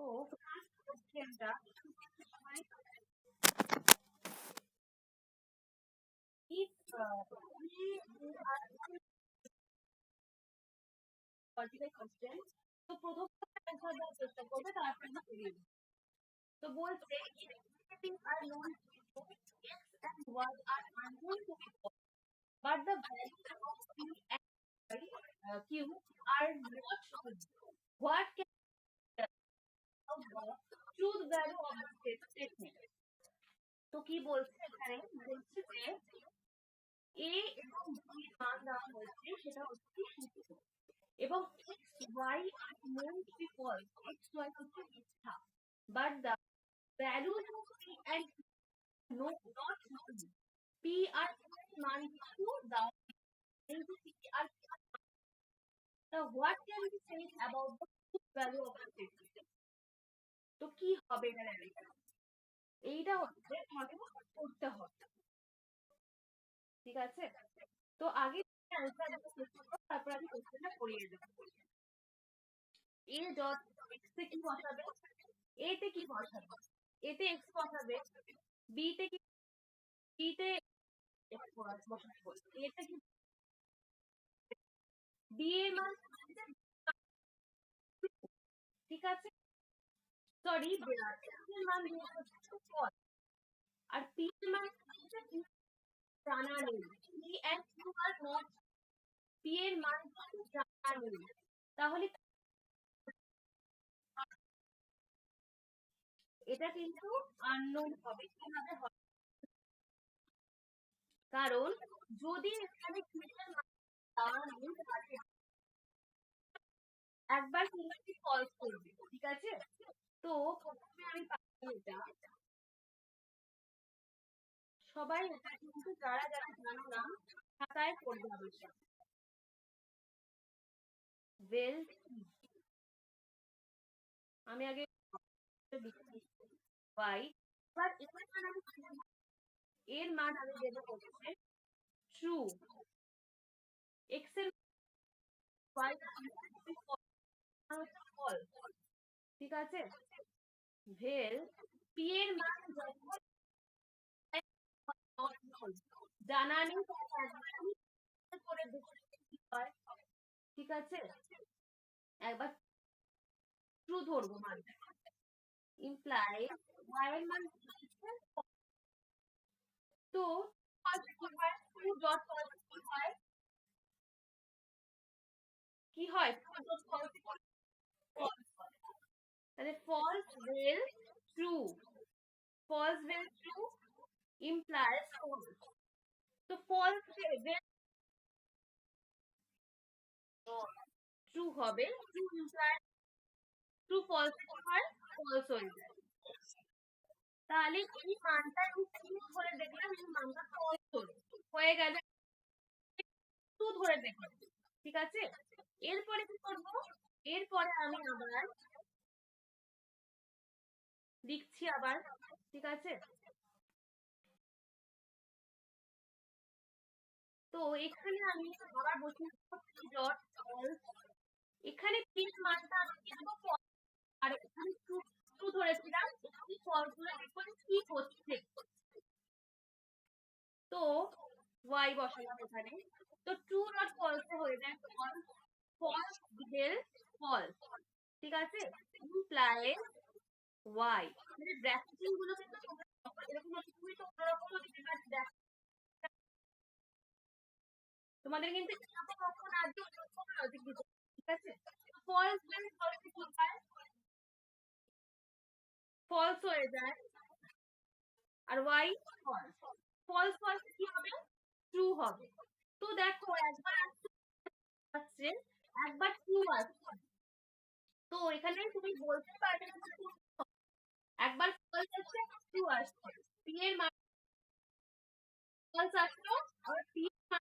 তো কোশ্চেনটা if particular question তো প্রথম অ্যান্সার দেওয়ার চেষ্টা করবে, তারপরে না বেরিয়ে যাবে। তো বলছে if are known to be x and y are unknown to be but the values of q and q are not known, what can be the truth value of the statement? তো কি বলছে এখানে, বলছে যে a এবং b এর মান দেওয়া হয়েছে, সেটা হচ্ছে সূত্র, এবং x y are known to be false, x y হচ্ছে মিথ্যা, but the values of p and q no not known, p R q এর মান কিন্তু দেওয়া কিন্তু p R q। Now what can be said about the truth value of the statement? তো কি হবে এখানে, এইটা হচ্ছে তোমাকে করতে হবে, ঠিক আছে? তো আগে অ্যান্সার দিতে চেষ্টা করো, তারপর আমি কোশ্চেনটা করিয়ে দেবো। এ ডট এক্স তে কি বসাবে, এ তে কি বসাবে, এ তে এক্স বসাবে, বি তে কি, বি তে এক্স বসাবে, এ তে কি, বি এর মান, ঠিক আছে? সরি, এর মান দিয়ে হচ্ছে ফল, আর পি এর মান হচ্ছে কি জানা নেই, পি এন্ড কিউ আর নট, পি এর মান কিন্তু জানা নেই, তাহলে এটা কিন্তু আননোন হবে। কিভাবে হবে, কারণ যদি এখানে কিউয়ের মান একবার কিন্তু ফলস করবে, ঠিক আছে? তো প্রথমে আমি পাবো এটা, সবাই এটা কিন্তু যারা যারা জানো না খাতায় করবে অবশ্যই। ওয়েল আমি আগে y, এবার এর মান আমি দেবো হচ্ছে ট্রু, x এর y ফলস, ঠিক আছে? ভেল পি এর মান জানা নেই, করে হয়, ঠিক আছে? একবার ট্রু ধরবো মান, ইমপ্লাই y এর মান তো ট্রু ডট ফলস হয়, কি হয়, তাহলে false will true, false will true implies false, তো ফলস ট্রু হবে, ট্রু ইমপ্লাই ট্রু ফলস হয়, ফলস হয়ে যায়, তাহলে এই মানটা আমি ট্রু ধরে দেখলাম, এই মানটা ফলস হয়ে গেল, ট্রু ধরে দেখলাম, ঠিক আছে? এরপরে কি করবো, এরপরে আমি আবার লিখছি আবার, ঠিক আছে? তো এখানে আমি আবার বসিয়ে ডট ফলস, এখানে প্রিন্ট মানটা আমি কি দেবো ফলস, আর এখানে ট্রু ধরেছিলাম, এখানে ফলস ধরে দেখবো কি হচ্ছে, তো y বসালাম এখানে, তো ট্রু ডট ফলস হয়ে যায় ফলস, ফলস ভেল ফলস, ঠিক আছে? ইমপ্লাই y, মানে ব্র্যাকেটিং গুলো কিন্তু এরকম তুমি তো অন্যরকম দিতে পারি, তোমাদের কিন্তু এরকম কখন আসবে ওরকম লজিক দিতে, ঠিক আছে? ফলস ভেল ফলস কি হয়, ফলস হয়ে যায়, আর y ফলস, ফলস ফলস কি হবে, ট্রু হবে। তো দেখো একবার আসছে, একবার ট্রু আসছে, তো এখানে তুমি বলতে পারবে না একবার ফলস আসছে, ট্রু আসছে, পি এর মান ফলস আসলো, আর পি এর মান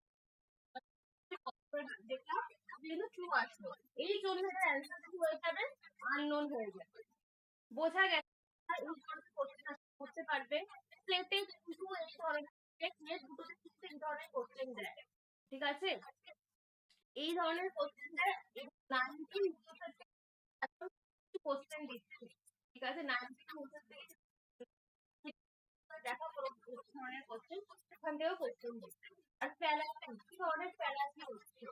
দেখলাম কিন্তু ট্রু আসলো, এই জন্য এটা অ্যানসার কি হয়ে যাবে, আননোন হয়ে যাবে। বোঝা গেছে? এই ধরনের কোশ্চেন করতে পারবে, সেটে কিন্তু এই ধরনের দুটোতে কিন্তু এই ধরনের কোশ্চেন দেয়, ঠিক আছে? এই ধরনের কোশ্চেন দেয়, 90 কোশ্চেন দিচ্ছে, ঠিক আছে 90 মধ্যে দেখা করো ধরনের কোশ্চেন এখান থেকেও কোশ্চেন দিচ্ছে আর ফ্যালাসি কি ধরনের ফ্যালাসি হচ্ছে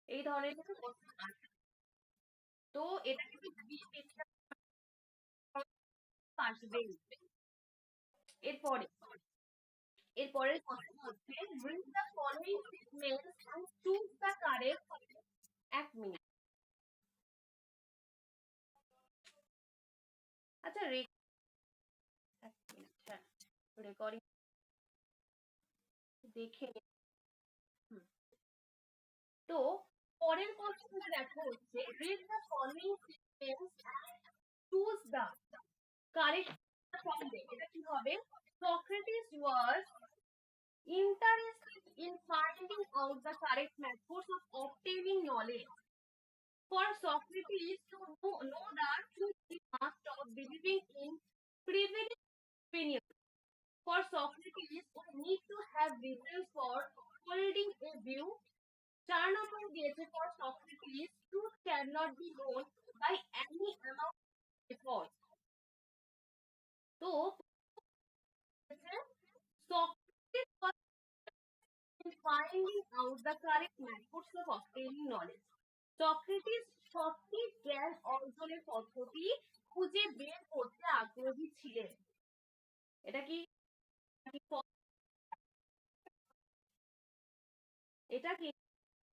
এই ধরনের কিছু কোশ্চেন আছে তো এটা কিন্তু আসবে এরপরে এরপরের কোশ্চেন হচ্ছে read the following statements and choose the correct 1 minute আচ্ছা রেকর্ডিং দেখে তো পরের কোশ্চেনটা দেখো হচ্ছে read the following statements and choose the correct from them এটা কি হবে Socrates was interested in finding out the correct methods of obtaining knowledge. For Socrates to know the truth, he must stop believing in privileged opinion. For Socrates, we need to have reasons for holding a view. Turn upon the for Socrates, truth cannot be known by any amount of effort. So, Socrates was in finding out the correct methods of obtaining knowledge. Socrates সঠিক জ্ঞান অর্জনের পদ্ধতি খুঁজে বের করতে আগ্রহী ছিলেন এটা কি এটা কি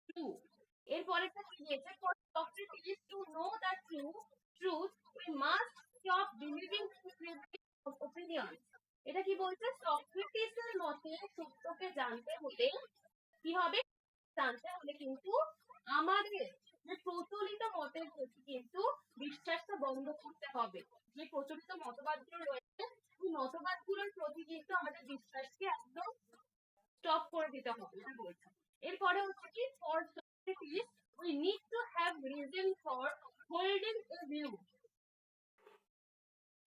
ট্রু এরপরেরটা কি দিয়েছে for Socrates to know the truth we must stop believing in privileged opinions এটা কি বলছে সক্রেটিসের মতে সত্যকে জানতে হলে কি হবে জানতে হলে কিন্তু আমাদের যে প্রচলিত মতের প্রতি কিন্তু বিশ্বাসটা বন্ধ করতে হবে যে প্রচলিত মতবাদগুলো রয়েছে এই মতবাদগুলোর প্রতি কিন্তু আমাদের বিশ্বাসকে একদম স্টপ করে দিতে হবে এটা বলছে এরপরে হচ্ছে কি for Socrates we need to have reason for holding a view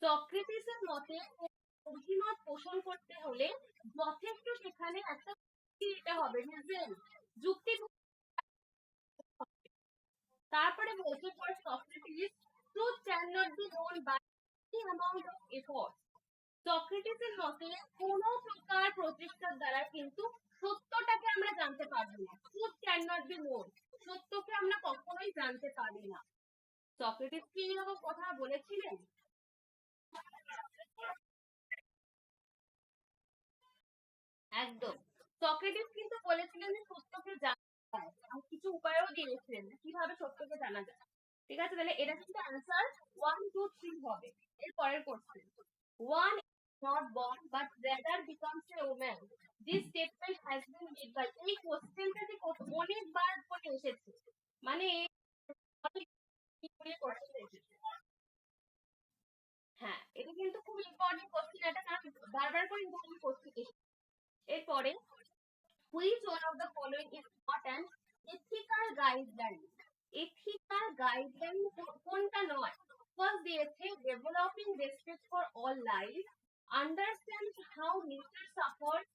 সক্রেটিসের মতে অভিমত পোষণ করতে হলে যথেষ্ট সেখানে একটা দিতে হবে রিজন যুক্তি তারপরে বলছে for Socrates truth cannot be known by any amount of effort সক্রেটিসের মতে কোন প্রকার প্রচেষ্টার দ্বারা কিন্তু সত্যটাকে আমরা জানতে পারবো না truth cannot be known সত্যকে আমরা কখনোই জানতে পারি না সক্রেটিস কি এরকম কথা বলেছিলেন একদম সক্রেটিস কিন্তু বলেছিলেন যে সত্যকে জানা যায় আর কিছু উপায়ও দিয়েছিলেন কিভাবে সত্যকে জানা যায় ঠিক আছে তাহলে এটা কিন্তু অ্যান্সার 1 2 3 হবে এর পরের question one is not born but rather becomes a woman this statement has been made by এই কোশ্চেনটা যে অনেকবার করে এসেছে মানে হ্যাঁ এটা কিন্তু খুব ইম্পর্টেন্ট কোশ্চেন এটা কারণ বারবার করে ইম্পর্টেন্ট কোশ্চেন এরপরে which one of the following is not an ethical guideline ethical guideline কোনটা নয় first দিয়েছে developing respect for all life understand how nature suffers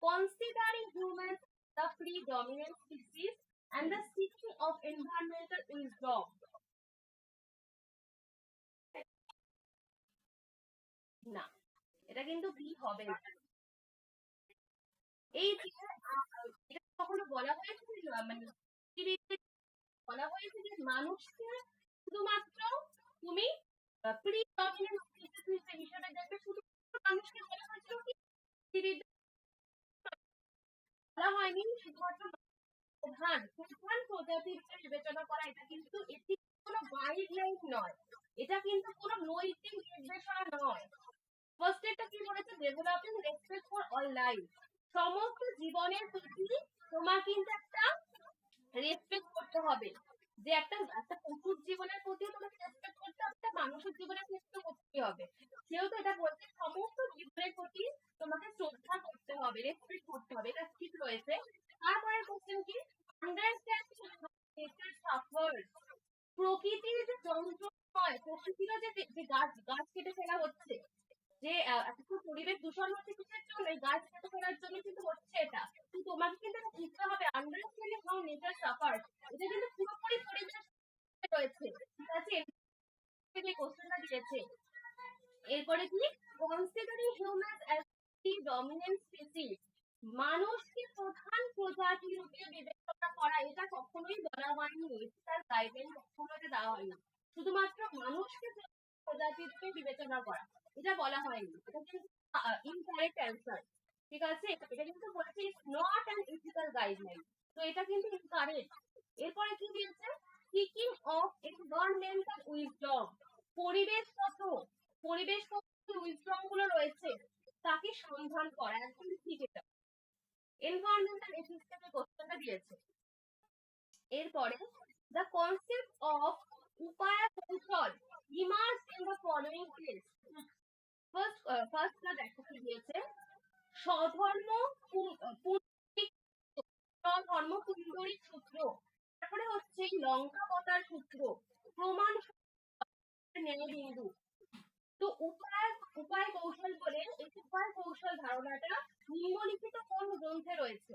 considering humans the predominant species and the seeking of environmental wisdom না এটা কিন্তু B হবে না এই যে এটা কখনো বলা হয়েছে মানে বলা হয়েছে যে মানুষকে শুধুমাত্র তুমি প্রিডমিনেন্ট স্পিসিস হিসেবে দেখবে শুধুমাত্র মানুষকে বলা হয়েছিল কি বলা হয়নি শুধুমাত্র প্রধান প্রজাতি হিসেবে বিবেচনা করা এটা কিন্তু এটি কোনো গাইডলাইন নয় এটা কিন্তু কোনো নৈতিক নির্দেশনা নয় ফার্স্ট এটা কি বলেছে developing respect for all life সমস্ত জীবনের প্রতি তোমার কিন্তু একটা রেসপেক্ট করতে হবে যে একটা পশুর জীবনের প্রতিও তোমাকে রেসপেক্ট করতে হবে একটা মানুষের জীবনের ক্ষেত্রে করতে হবে যেহেতু এটা বলছে সমস্ত জীবনের প্রতি তোমাকে শ্রদ্ধা করতে হবে রেসপেক্ট করতে হবে এটা ঠিক রয়েছে তারপরে কোশ্চেন কি আন্ডারস্ট্যান্ড নেচার সাফার্স প্রকৃতির যে যন্ত্রণা হয় প্রকৃতির যে গাছ কেটে ফেলা হচ্ছে যে এত পরিবেশ দূষণ হচ্ছে কিসের জন্য গাছ কেটে ফেলার জন্য কিন্তু হচ্ছে এটা তোমাকে কিন্তু বুঝতে হবে আন্ডারস্ট্যান্ডিং হাউ নেচার সাফার এটা কিন্তু পুরোপুরি পরিবেশ রয়েছে ঠিক আছে থেকে কোশ্চেনটা দিয়েছে। এরপরে কি, considering humans as the dominant species, মানুষকে প্রধান প্রজাতি রূপে বিবেচনা করা, এটা কখনোই বলা হয়নি, এটার গাইডলাইন কখনোই দেওয়া হয়নি। শুধুমাত্র মানুষকে প্রজাতি রূপে বিবেচনা করা, এটা বলা হয়নি। এটা কিন্তু ইনকারেক্ট অ্যান্সার, ঠিক আছে? এটা কিন্তু বলছে নট অ্যান এথিক্যাল গাইডলাইন, তো এটা কিন্তু ইনকারেক্ট। এরপরে কি দিয়েছে, সিকিং অফ এনভায়রনমেন্টাল উইজডম, পরিবেশগত উইজডম গুলো রয়েছে তাকে সন্ধান করা, একদম ঠিক। এটা এনভায়রনমেন্টাল এথিক্স থেকে কোশ্চেনটা দিয়েছে। এরপরে দ্য কনসেপ্ট অফ উপায় কৌশল emerge in the following case. ফার্স্টটা দেখো কি দিয়েছে, স্বধর্ম পুণ্ডরিক সূত্র, তারপরে হচ্ছে লঙ্কাবতার সূত্র, প্রমাণ ন্যায় বিন্দু। তো উপায় কৌশল বলে, এই উপায় কৌশল ধারণাটা নিম্নলিখিত কোন গ্রন্থে রয়েছে?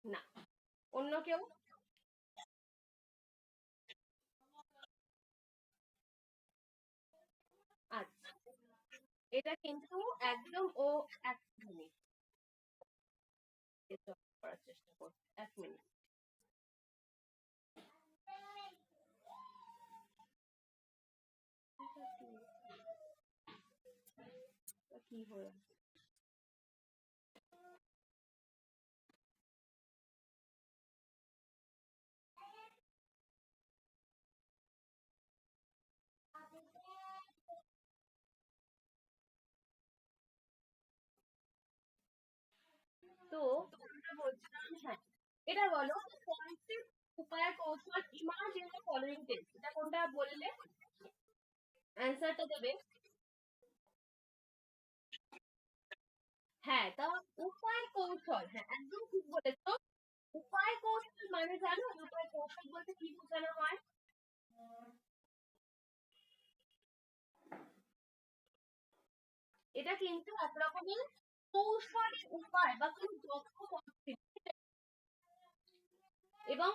না, অন্য কেউ? আচ্ছা, এটা কিন্তু একদম ও এক মিনিট করার চেষ্টা করছে, এক মিনিট। কি হয়ে তো বলছিলাম, হ্যাঁ, এটা বলো, কনসেপ্ট উপায় কৌশল emerge in the following text, এটা কোনটা বললে অ্যান্সারটা দেবে? হ্যাঁ, তা উপায় কৌশল, হ্যাঁ একদম ঠিক বলেছো। উপায় কৌশল মানে জানো, উপায় কৌশল বলতে কি বোঝানো হয়? এটা কিন্তু এক রকমের কৌশলী উপায় বা কোনো দক্ষ পদ্ধতি, এবং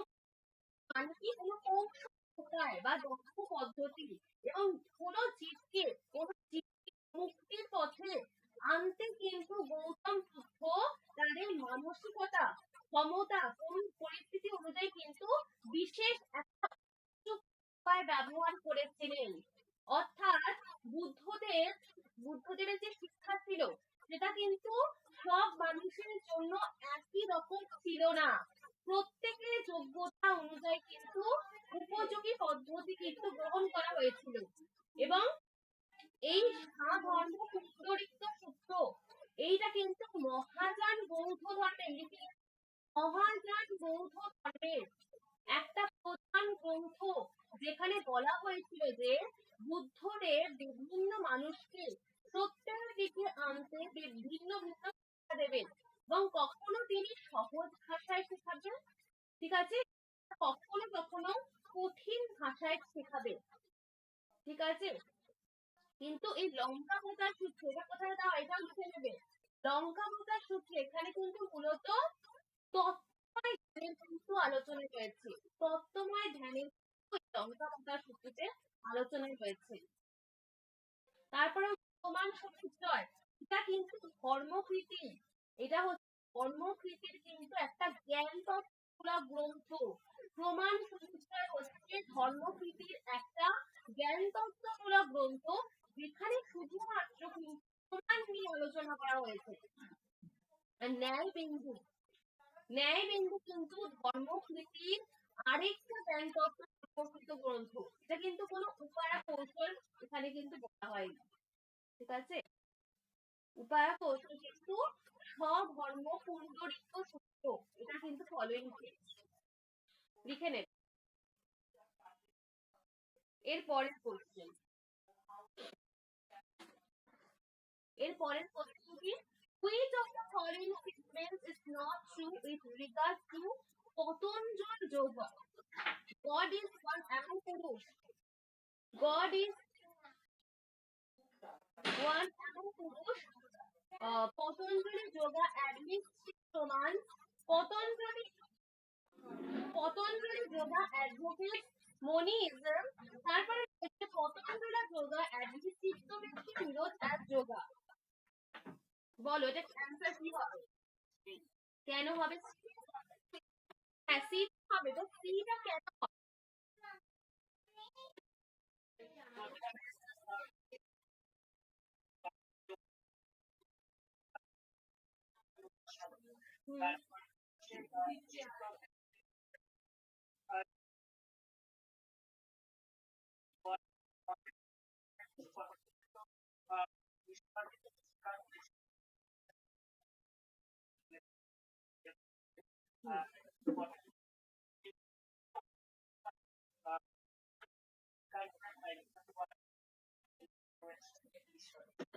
মানে কি কোনো কৌশল উপায় বা দক্ষ পদ্ধতি, এবং কোনো জীবকে মুক্তির পথে আনতে কিন্তু গৌতম বুদ্ধ তাদের মানসিকতা, ক্ষমতা, কোন পরিস্থিতি অনুযায়ী কিন্তু বিশেষ একটা উপায় ব্যবহার করেছিলেন। অর্থাৎ বুদ্ধদেবের যে শিক্ষা ছিল সেটা কিন্তু সব মানুষের জন্য একই রকম ছিল না, প্রত্যেকের যোগ্যতা অনুযায়ী কিন্তু উপযোগী পদ্ধতি কিন্তু গ্রহণ করা হয়েছিল। এবং এই ধর্ম সুন্দরিত সূত্র, এইটা কিন্তু মহাযান বৌদ্ধ ধর্মের একটা প্রধান গ্রন্থ, যেখানে বলা হয়েছিল যে বুদ্ধদেব বিভিন্ন মানুষকে সত্যের দিকে আনতে ভিন্ন ভিন্ন শিক্ষা দেবেন, এবং কখনো তিনি সহজ ভাষায় শেখাবেন, ঠিক আছে, কখনো কখনো কঠিন ভাষায় শেখাবেন, ঠিক আছে। কিন্তু এই লঙ্কাবতার সূত্র, এটা কোথায় দেওয়া, এটাও লিখে নেবে। লঙ্কাবতার সূত্রে এখানে কিন্তু মূলত তত্ত্বময় ধ্যানের কিন্তু আলোচনা রয়েছে, তত্ত্বময় ধ্যানের লঙ্কাবতার সূত্রতে আলোচনা রয়েছে। তারপরে প্রমাণ সূত্র, এটা কিন্তু ধর্মকৃতি, এটা হচ্ছে ধর্মকৃতির কিন্তু একটা জ্ঞান তত্ত্বমূলক গ্রন্থ। প্রমাণ সূত্র হচ্ছে ধর্মকৃতির একটা জ্ঞান তত্ত্বমূলক গ্রন্থ, যেখানে শুধুমাত্র প্রমাণ নিয়ে আলোচনা করা হয়েছে। ন্যায় বিন্দু কিন্তু ধর্মকৃতির আরেকটা জ্ঞান তত্ত্ব সম্পর্কিত গ্রন্থ, এটা কিন্তু কোনো উপায় কৌশল এখানে কিন্তু বলা হয়নি, ঠিক আছে। উপায় কৌশল কিন্তু স্বধর্ম পুণ্ডরিক সূত্র, এটা কিন্তু ফলোইং লিখে নেবে। এর পরের কোশ্চেন কি, which of the following statements is not true with regard to পতঞ্জল yoga? God is one among পুরুষ, God is one among পুরুষ, পতঞ্জলি যোগা অ্যাডমিট প্রমাণ, পতঞ্জলি পতঞ্জলি যোগা অ্যাডভোকেট মনিইজম, তারপরে হচ্ছে পতঞ্জলি যোগা অ্যাডভোকেট ব্যক্তি বিরোধ অ্যাজ যোগা। বলো এটা অ্যান্সার কি হবে? কেন হবে? হ্যাঁ সি হবে, তো সিটা কেন হবে?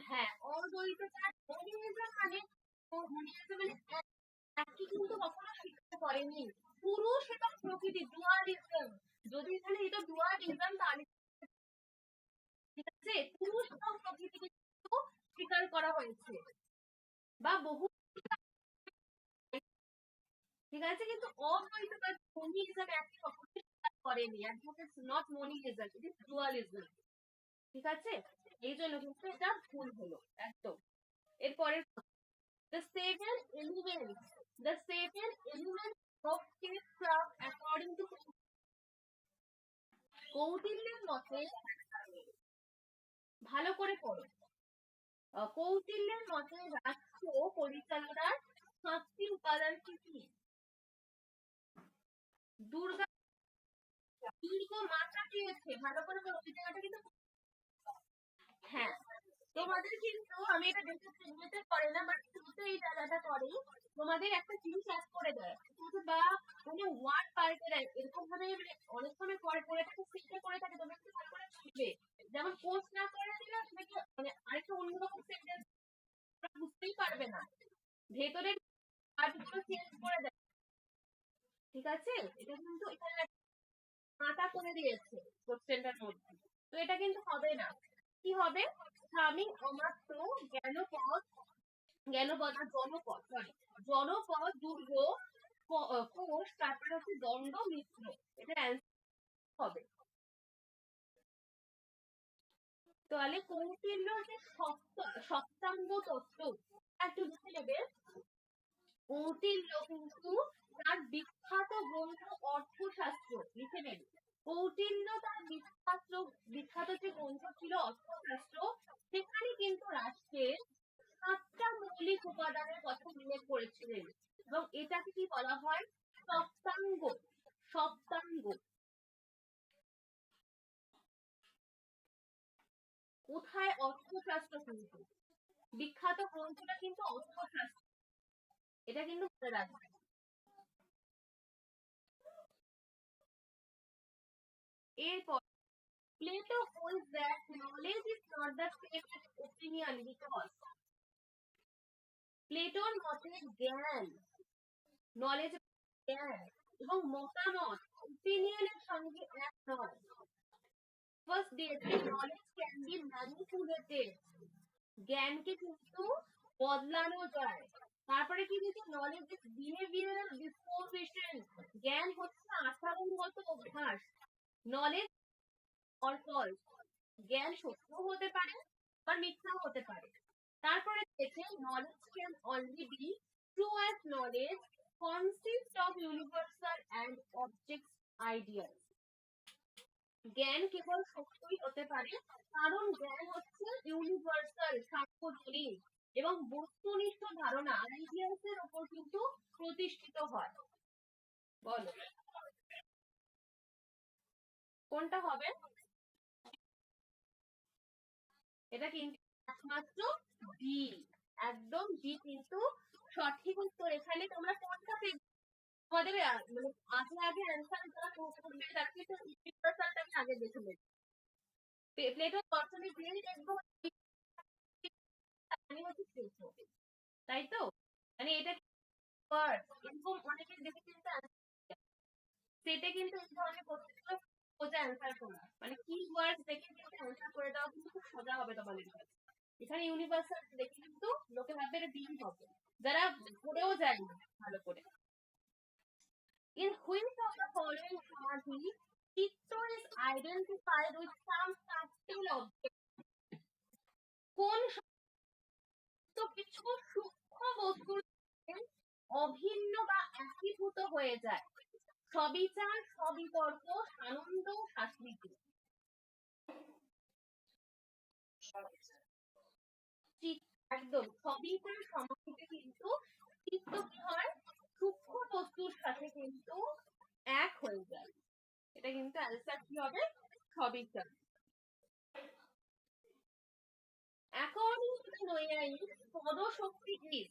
হ্যাঁ অদ্বৈতবাদ মনিইজম মানে মনিইজম মানে একই কিন্তু কখনো স্বীকার করেনি পুরুষ এবং প্রকৃতি ডুয়ালিজম। যদি এখানে এটা ডুয়ালিজম তাহলে ঠিক আছে, পুরুষ এবং প্রকৃতিকে কিন্তু স্বীকার করা হয়েছে বা বহু, ঠিক আছে, কিন্তু অদ্বৈতবাদ মনিইজম একই কখনো স্বীকার করেনি। Advocates not monism, it is dualism. ঠিক আছে, এই জন্য কিন্তু এটা ভুল হলো একদম। এরপরে the seven elements, the seven elements of spacecraft according to কৌটিল্যের মতে, ভালো করে পড়ো, কৌটিল্যের মতে রাষ্ট্র পরিচালনার 7টি উপাদান কি কি? দুর্গা দীর্ঘ মাত্রা দিয়েছে, ভালো করে পড়ো, এই জায়গাটা কিন্তু হ্যাঁ তোমাদের কিন্তু আমি এটা দেখেছি এমনিতে করে না, বাট শুরুতে এই জায়গাটা করে তোমাদের একটা জিনিস অ্যাড করে দেয়, বা কোনো ওয়ার্ড পাল্টে দেয় এরকম ভাবে, মানে অনেক সময় করে থাকে সিটে করে থাকে, তোমরা একটু ভালো করে বুঝবে। যেমন কোর্স না করে দিলে সেটাকে মানে আরেকটা অন্যরকম সেন্টেন্স বুঝতেই পারবে না, ভেতরের পার্টগুলো চেঞ্জ করে দেয়। ঠিক আছে, এটা কিন্তু এখানে মাথা করে দিয়েছে কোশ্চেনটার মধ্যে, তো এটা কিন্তু হবে না। কি হবে? স্বামী অমাত্য জ্ঞানপদ, জ্ঞানপদ আর জনপদ, সরি জনপদ দুর্গ কোষ, তারপরে হচ্ছে দণ্ড মিত্র, এটা অ্যান্সার হবে। তাহলে কৌটিল্য যে সপ্তাঙ্গ তত্ত্ব একটু লিখে নেবে। কৌটিল্য কিন্তু তার বিখ্যাত গ্রন্থ অর্থশাস্ত্র লিখে নেবে। কৌটিল্য তার বিখ্যাত যে গ্রন্থ ছিল অর্থশাস্ত্র, সেখানে কিন্তু রাষ্ট্রের 7টা মৌলিক উপাদানের কথা উল্লেখ করেছিলেন, এবং এটাকে কি বলা হয়? সপ্তাঙ্গ। সপ্তাঙ্গ কোথায়? অর্থশাস্ত্র, কিন্তু বিখ্যাত গ্রন্থটা কিন্তু অর্থশাস্ত্র, এটা কিন্তু মনে রাখবে। এরপর Plato holds that knowledge is not the same as opinion because প্লেটোর মতে জ্ঞান, নলেজ, জ্ঞান এবং মতামত ওপিনিয়নের সঙ্গে এক নয়। ফার্স্ট দিয়েছে নলেজ ক্যান বি ম্যানিপুলেটেড, জ্ঞানকে কিন্তু বদলানো যায়। তারপরে কি দিয়েছে? নলেজ ইজ বিহেভিয়ারাল ডিসপোজিশন, জ্ঞান হচ্ছে আচরণগত অভ্যাস। নলেজ অর ফলস, জ্ঞান সত্যও হতে পারে বা মিথ্যাও হতে পারে। তারপরে দেখে knowledge can only be true as knowledge consist of universal and object ideas, জ্ঞান কেবল সত্যই হতে পারে কারণ জ্ঞান হচ্ছে ইউনিভার্সাল, সার্বজনীন এবং বস্তুনিষ্ঠ ধারণা আইডিয়াস এর উপর কিন্তু প্রতিষ্ঠিত হয়। বলো কোনটা হবে? এটা কিন্তু একমাত্র ডি, একদম ডি কিন্তু সঠিক উত্তর। এখানে তোমরা কোনটা তোমাদের মানে আগে আগে অ্যান্সার যারা করবে তাকে তো ইউনিভার্সালটাকে আগে দেখে নেবে। প্লেটোর দর্শনে যেই দেখবো মানে হচ্ছে প্লেটো, তাই তো? মানে এটা এরকম অনেকে দেখে কিন্তু সেটা কিন্তু এই ধরনের প্রশ্নগুলো সোজা অ্যান্সার করা, মানে কি ওয়ার্ড দেখে কিন্তু অ্যান্সার করে দেওয়া কিন্তু খুব সোজা হবে তোমাদের কাছে। এখানে ইউনিভার্সাল দেখে কিন্তু লোকে ভাববে এটা ডিম হবে, যারা পড়েও যায় না ভালো করে। In which of the following samadhi চিত্ত is identified with some tactile object? কোন তো কিছু সূক্ষ্ম বস্তুর অভিন্ন বা একীভূত হয়ে যায়? সবিচার, সবিতর্ক, সানন্দ, শাস্ত্রীতি। একদম সবিচার সমাধিতে কিন্তু চিত্ত কি হয়? সূক্ষ্ম বস্তুর সাথে কিন্তু এক হয়ে যায়। এটা কিন্তু অ্যান্সার কি হবে? সবিচার। According to the Noyaics, পদশক্তি is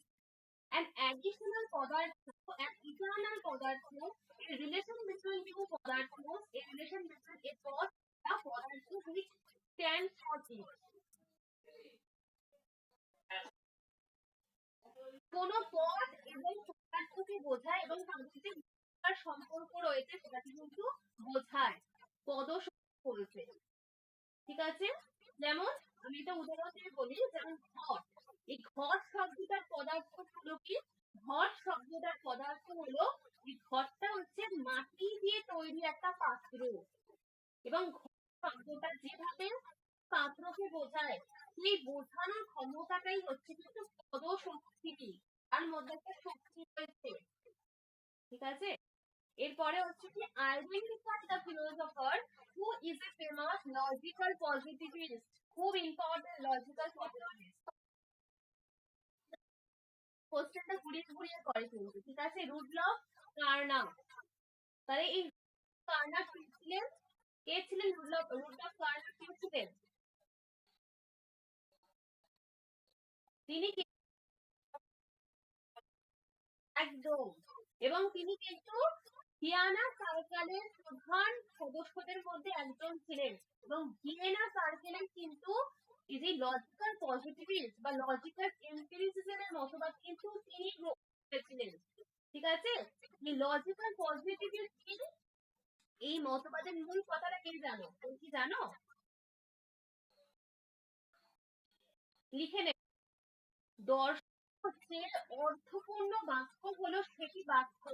an additional padartha, an eternal padartha, a relation between two padarthas, a relation between a pod and a padartha which stands for it. কোন পদ এবং পদার্থকে বোঝায় এবং তাদের যে সম্পর্ক রয়েছে সেটাকে কিন্তু বোঝায় পদশক্তি বলতে। ঠিক আছে, যেমন আমি এটা উদাহরণ দিয়ে বলি, যেমন ঘট। এই ঘট শব্দটার পদার্থ হলো কি? ঘট শব্দটার পদার্থ হলো এই ঘটটা হচ্ছে মাটি দিয়ে তৈরি একটা পাত্র, এবং ঘট শব্দটা যেভাবে পাত্রকে বোঝায় সেই বোঝানোর ক্ষমতাটাই হচ্ছে কিন্তু পদশক্তি, তার মধ্যে একটা শক্তি রয়েছে। ঠিক আছে, এরপরে হচ্ছে কি identify the philosopher who is a famous logical positivist. খুব ইম্পর্টেন্ট লজিক্যাল পজিটিভিস্ট। কোশ্চেনটা ঘুরিয়ে ঘুরিয়ে করে কিন্তু। ঠিক আছে, রুডলফ কার্নাক। তাহলে এই কার্নাক কে ছিলেন? কে ছিলেন রুডলফ কার্নাক? কে ছিলেন? তিনি একদম, এবং তিনি কিন্তু ভিয়েনা সার্কেলের প্রধান সদস্যদের মধ্যে একজন ছিলেন, এবং ভিয়েনা সার্কেলের কিন্তু এই যে লজিক্যাল পজিটিভিস্ট বা লজিক্যাল এমপিরিসিজমের মতবাদ কিন্তু তিনি গ্রহণ করেছিলেন। ঠিক আছে, এই লজিক্যাল পজিটিভিস্ট কি? এই মতবাদের মূল কথাটা কে জানো? কি জানো? লিখে নে। দর্শন হচ্ছে অর্থপূর্ণ বাক্য হলো সেটি বাক্য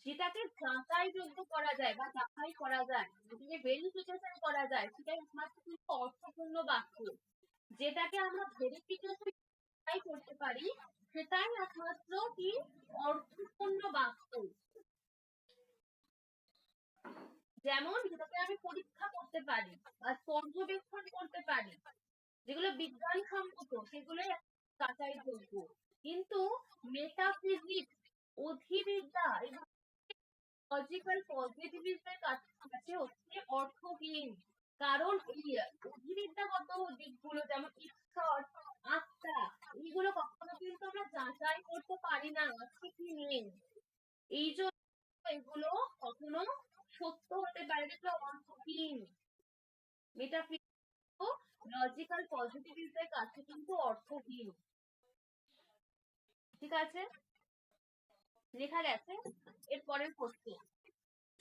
যেটাকে যাচাইযোগ্য করা যায় বা যাচাই করা যায়, যেটাকে ভেরিফিকেশন করা যায়, সেটাই একমাত্র কিন্তু অর্থপূর্ণ বাক্য। যেটাকে আমরা ভেরিফিকেশন করতে পারি সেটাই একমাত্র কি? অর্থপূর্ণ বাক্য। যেমন যেটাকে আমি পরীক্ষা করতে পারি বা পর্যবেক্ষণ করতে পারি, যেগুলো বিজ্ঞানসম্মত সেগুলো যাচাইযোগ্য। কিন্তু মেটাফিজিক্স, অধিবিদ্যা এবং লজিক্যাল পজিটিভিজমের কাছে হচ্ছে অর্থহীন, কারণ এই অধিবিদ্যাগত দিকগুলো যেমন ঈশ্বর, আত্মা, এইগুলো কখনো কিন্তু আমরা যাচাই করতে পারি না আছে কি নেই। এই জন্য এগুলো কখনো সত্য হতে পারে না, অর্থহীন। মেটাফিজিক্স ও লজিক্যাল পজিটিভিজমের কাছে কিন্তু অর্থহীন। ঠিক আছে, লেখা গেছে। এরপরের question,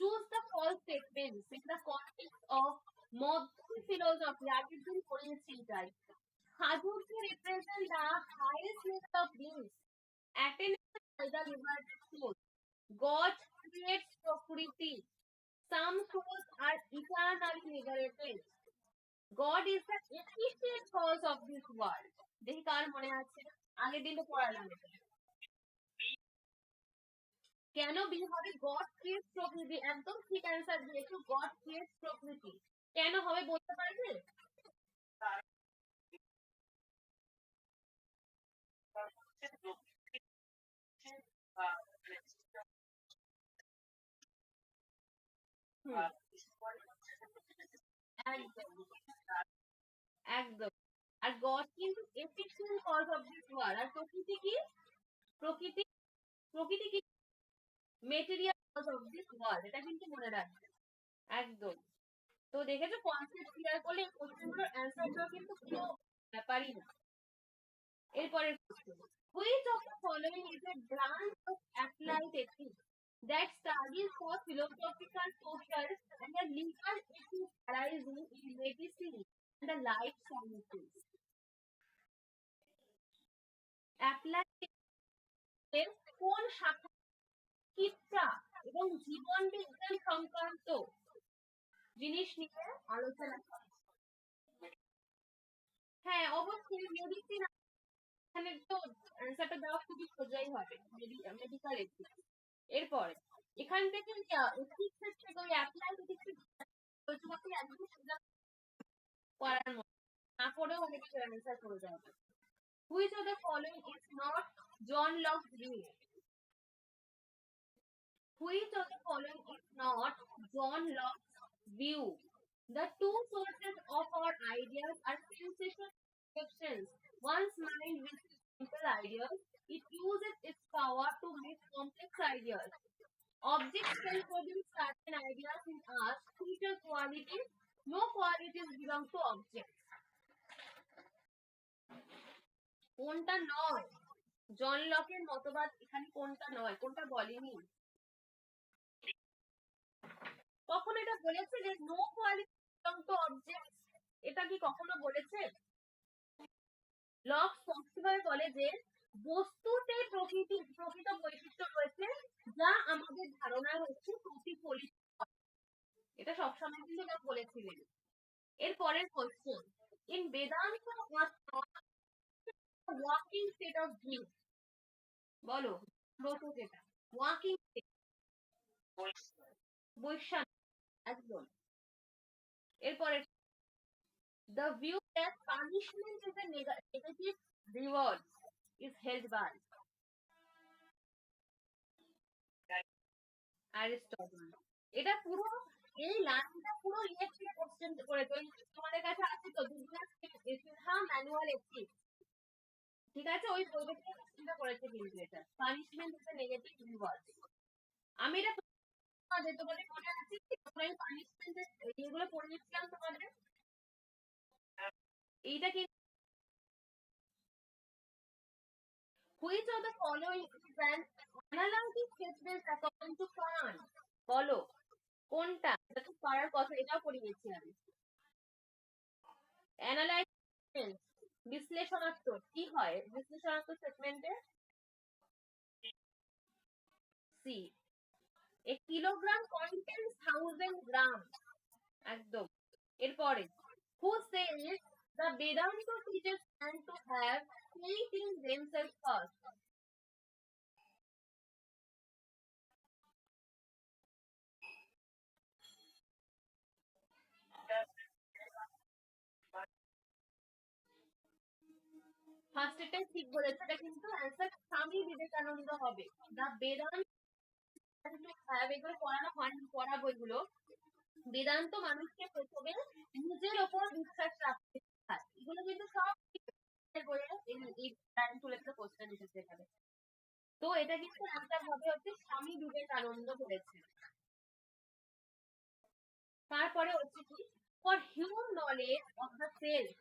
choose the false statements in the context of modern philosophy. আগের দিন পড়িয়েছি এটাই। সাধুকে represent the highest level of beings attained by the liberated soul. God creates Prakriti. Some souls are eternally liberated. God is the efficient cause of this world. দেখি কার মনে আছে? আগের দিন তো পড়ালাম। কেন বি হবে? গড ক্রিয়েটস প্রকৃতি। একদম ঠিক অ্যান্সার দিয়েছো, গড ক্রিয়েটস প্রকৃতি। কেন হবে বলতে পারবে? একদম, আর গড কিন্তু efficient cause of this world. আর প্রকৃতি কি? প্রকৃতি প্রকৃতি কি? Material cause of this world. এটা কিন্তু মনে রাখবে। একদম। তো দেখেছো, কনসেপ্ট ক্লিয়ার করলে এই কোশ্চেনগুলোর অ্যান্সারগুলো কিন্তু কোনো ব্যাপারই না। এরপরের question, which of the following is a branch of applied ethics that studies for philosophical, social and the legal issues arising in medicine and the life sciences? Applied কোন শাখা? চিকিৎসা এবং জীবন বিজ্ঞান সংক্রান্ত জিনিস নিয়ে আলোচনা করে। হ্যাঁ অবশ্যই মেডিসিন, এখানে তো অ্যান্সারটা দেওয়া খুবই সোজাই হবে, মেডিকেল এথিক্স। এরপরে এখান থেকে এথিক্স এর থেকে ওই অ্যাপ্লাইড এথিক্স একদম সোজা করার মতো, না করেও অনেকে অ্যান্সার করে যাবে। Which of the following is not John Locke's view? Which of the following is not John Locke's view? The two sources of our ideas are sensation and perceptions. One's mind receives simple ideas. It uses its power to make complex ideas. Objects can produce certain ideas in us, which are qualities. No qualities belong to objects. কোনটা নয়? জন লকের মতবাদ এখানে কোনটা নয়, কোনটা বলেনি? কখন এটা বলেছে যে no quality belong to object? এটা কি কখনো বলেছে? লক স্পষ্টভাবে বলে যে বস্তুতে প্রকৃত বৈশিষ্ট্য রয়েছে যা আমাদের ধারণার হচ্ছে প্রতিফলিত। এটা সবসময় কিন্তু লক বলেছিলেন। এরপরের question, in Vedanta walking state of view, বলো প্রথম যেটা ওয়াকিং স্টেট, বৈশাখ একদম। এরপরে the view that punishment is a negative reward is held by Aristotle. এটা পুরো এই লাইনটা পুরো ইলেকট্রিক কোশ্চেন করে তোমাদের কাছে আছে তো সিনহা ম্যানুয়াল এথিক্স, ঠিক আছে? ওই বই থেকে কোশ্চেনটা করেছে কিন্তু এটা punishment is a negative reward. আমি এটা তোমাদের মনে আছে তোমরা এই পানিশমেন্টের এগুলো পড়ে নিচ্ছিলাম তোমাদের, এইটা কি which of the following is an analytic statement according to Kant? বলো কোনটা? এটা তো পারার কথা, এটাও পড়ে গেছি আমি। অ্যানালাইটিক স্টেটমেন্ট বিশ্লেষণাত্মক কি হয় বিশ্লেষণাত্মক স্টেটমেন্টে? C, a kilogram contains 1000 grams, একদম। এরপরে who says the Vedanta teaches man to have faith in themselves first? First এটাই ঠিক বলেছে, এটা কিন্তু অ্যান্সার স্বামী বিবেকানন্দ হবে। দা বেদান্ত এগুলো পড়ানো হয়নি, পড়া বইগুলো। বেদান্ত মানুষকে প্রথমে নিজের ওপর বিশ্বাস রাখতে হয়, এগুলো কিন্তু সব বইয়ে এই লাইন তুলে তুলে কোশ্চেন এসেছে এখানে। তো এটা কিন্তু অ্যান্সার হবে হচ্ছে স্বামী বিবেকানন্দ বলেছে। তারপরে হচ্ছে কি for human knowledge of the self,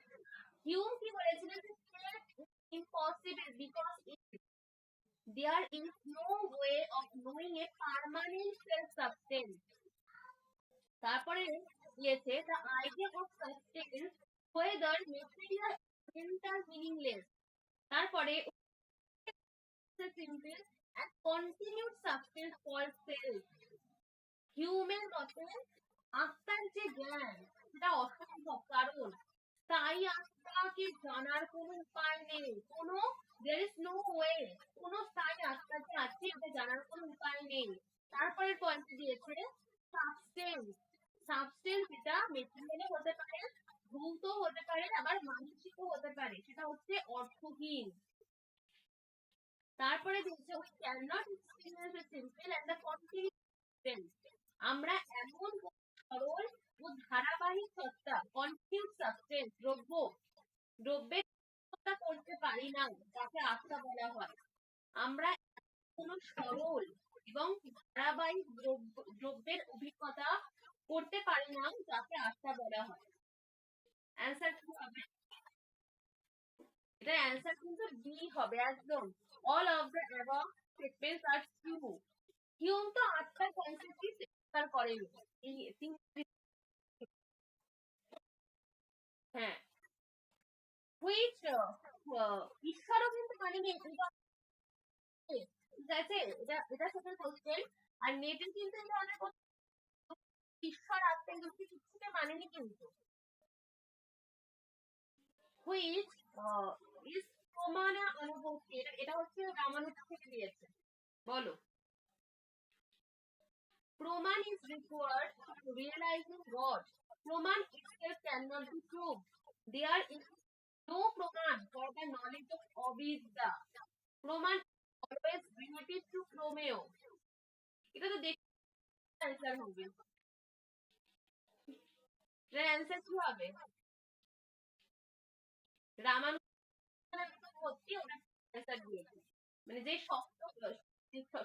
Hume কি বলেছিলেন যে self is impossible because there is no way of knowing a permanent self substance. তারপরে দিয়েছে the idea of substance whether material mental meaningless. তারপরে simple and continued substance called self. Human মতে আত্মার যে জ্ঞান সেটা অসম্ভব, কারণ তাই আত্মাকে জানার কোনো উপায় নেই, কোনো there is no way, কোনো স্থায়ী আত্মা যে আছে এটা জানার কোনো উপায় নেই। তারপরে পয়েন্ট দিয়েছে সাবস্টেন্স, সাবস্টেন্স এটা মেটেরিয়ালও হতে পারে, ভৌত হতে পারে, আবার মানসিকও হতে পারে, সেটা হচ্ছে অর্থহীন। তারপরে দিয়েছে we cannot experience a simple and the continuous substance, আমরা এমন সরল ও ধারাবাহিক সত্তা কন্টিনিউয়াস সাবস্টেন্স দ্রব্যের করতে পারি না যাকে আত্মা বলা হয়। আমরা কোন সরল এবং ধারাবাহিক দ্রব্যের অভিজ্ঞতা করতে পারি না যাকে আত্মা বলা হয়। অ্যান্সার কি হবে? এটা অ্যান্সার কিন্তু বি হবে একদম। All of the above statements are true. Hume তো আত্মার কনসেপ্টই স্বীকার করেনি। হ্যাঁ, হুইচ ঈশ্বরও কিন্তু মানেনি, ঠিক আছে? এটা সেকেন্ড কোশ্চেন। আর নেটে কিন্তু এই ধরনের ঈশ্বর আত্মাই কিছুকে মানেনি কিন্তু হুইচ ইজ প্রমাণা অনুভূতি, এটা হচ্ছে রামানুজ থেকে দিয়েছে। বলো, প্রমাণ is required to realizing God. প্রমাণ itself cannot be proved. There is no প্রমাণ for the knowledge of অবিদ্যা। প্রমাণ always related to প্রমেয়। এটা তো দেখতে অ্যান্সার হবে। এটার অ্যান্সার কি হবে? রামানুজ ভর্তি ওটা অ্যান্সার দিয়েছে, মানে যে শক্ত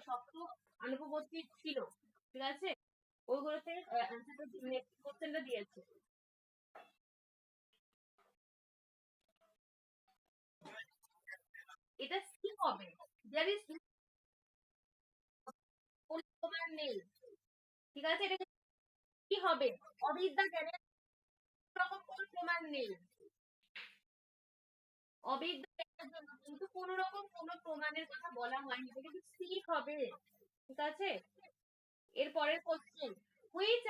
শক্ত অনুপবর্তী ছিল, ঠিক আছে, ওইগুলোতে অ্যান্সারটা কোশ্চেনটা দিয়েছে। এটা কি হবে? দেয়ার ইজ কোন প্রমাণ নেই, ঠিক আছে, এটা কি হবে? অবিদ্যা জ্ঞানের রকম কোনো প্রমাণ নেই। অবিদ্যা জ্ঞানের জন্য কিন্তু কোন রকম কোনো প্রমাণের কথা বলা হয়নি, এটা কিন্তু ঠিক হবে, ঠিক আছে। এরপরের question, which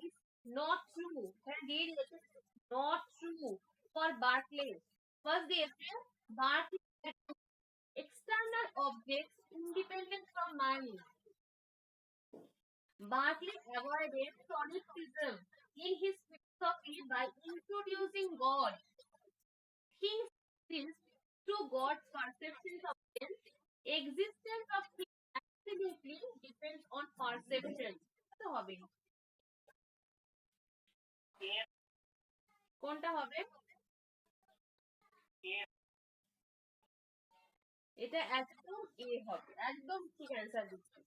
is not true, হ্যাঁ দিয়ে দিয়েছে, not true for Berkeley. First দিয়েছে Berkeley external objects independent from mind. Berkeley avoided solipsism in his philosophy by introducing God. He insisted to God's perception of them. Existence of things absolutely depends on perception. তো হবে, কোনটা হবে? এটা একদম এ হবে, একদম ঠিক অ্যান্সার দিচ্ছি।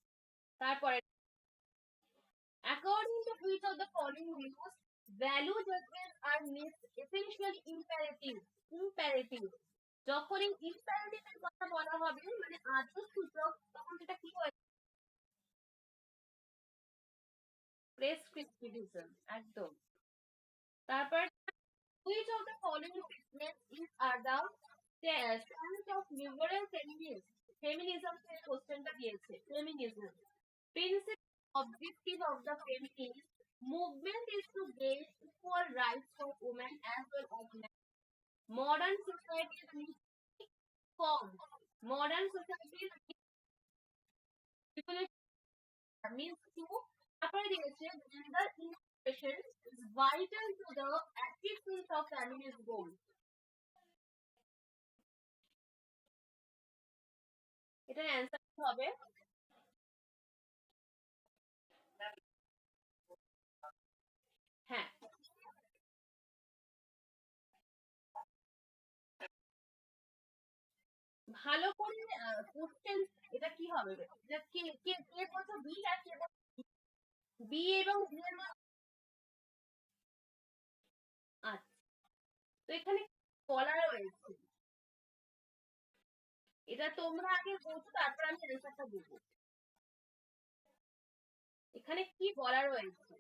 তারপরে, according to which of the following views value judgments are essentially imperative? Imperative, যখন এই imperative এর কথা বলা হবে মানে আদেশ সূচক, তখন সেটা কি হয়? প্রেসক্রিপটিভিজম, একদম। তারপর, which of the following statements is the stance of liberal feminism? Feminism থেকে কোশ্চেনটা দিয়েছে, feminism principal objective of the feminist movement is to gain equal rights for women as well as men. Modern societies need forms. Modern societies means to gender integration is vital to the achievement of feminist goals. এটার answer হবে, হ্যাঁ, ভালো করে question, এটা কি হবে? এটা কে কে কে বলছো বি আর কে বি এবং বি এর মধ্যে? আচ্ছা, তো এখানে বলা রয়েছে, এটা তোমরা আগে বলছো তারপর আমি অ্যান্সারটা দেবো। এখানে কি বলা রয়েছে?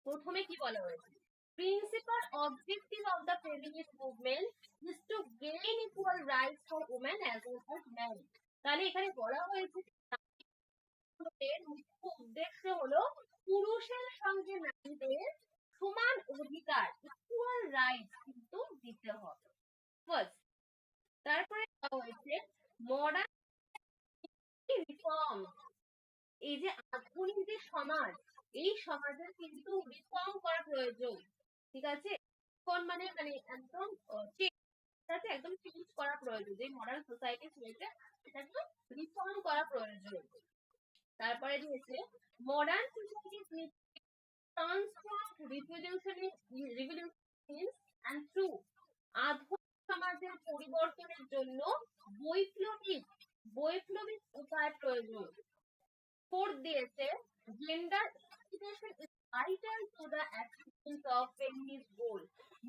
প্রথমে কি বলা হয়েছে? Principal objective of the feminist movement is to gain equal rights for women as well as men. তাহলে এখানে বলা হয়েছে এর মুখ্য উদ্দেশ্য হলো পুরুষের সঙ্গে নারীদের সমান অধিকার, ইকুয়াল রাইটস কিন্তু দিতে হবে। ফার্স্ট, তারপরে বলা হয়েছে মডার্ন রিফর্ম, এই যে আধুনিক যে সমাজ, এই সমাজের কিন্তু রিফর্ম করা প্রয়োজন, ঠিক আছে, কোন মানে মানে একদম একদম চেঞ্জ করা প্রয়োজন, যে মডার্ন সোসাইটি রয়েছে সেটাকে রিফর্ম করা প্রয়োজন। তারপরে দিয়েছে modern society transform revolution and true, আধুনিক সমাজের পরিবর্তনের জন্য বৈপ্লবিক বৈপ্লবিক উপায় প্রয়োজন। ফোর্থ দিয়েছে gender equitation is vital to the achievement of feminist goal,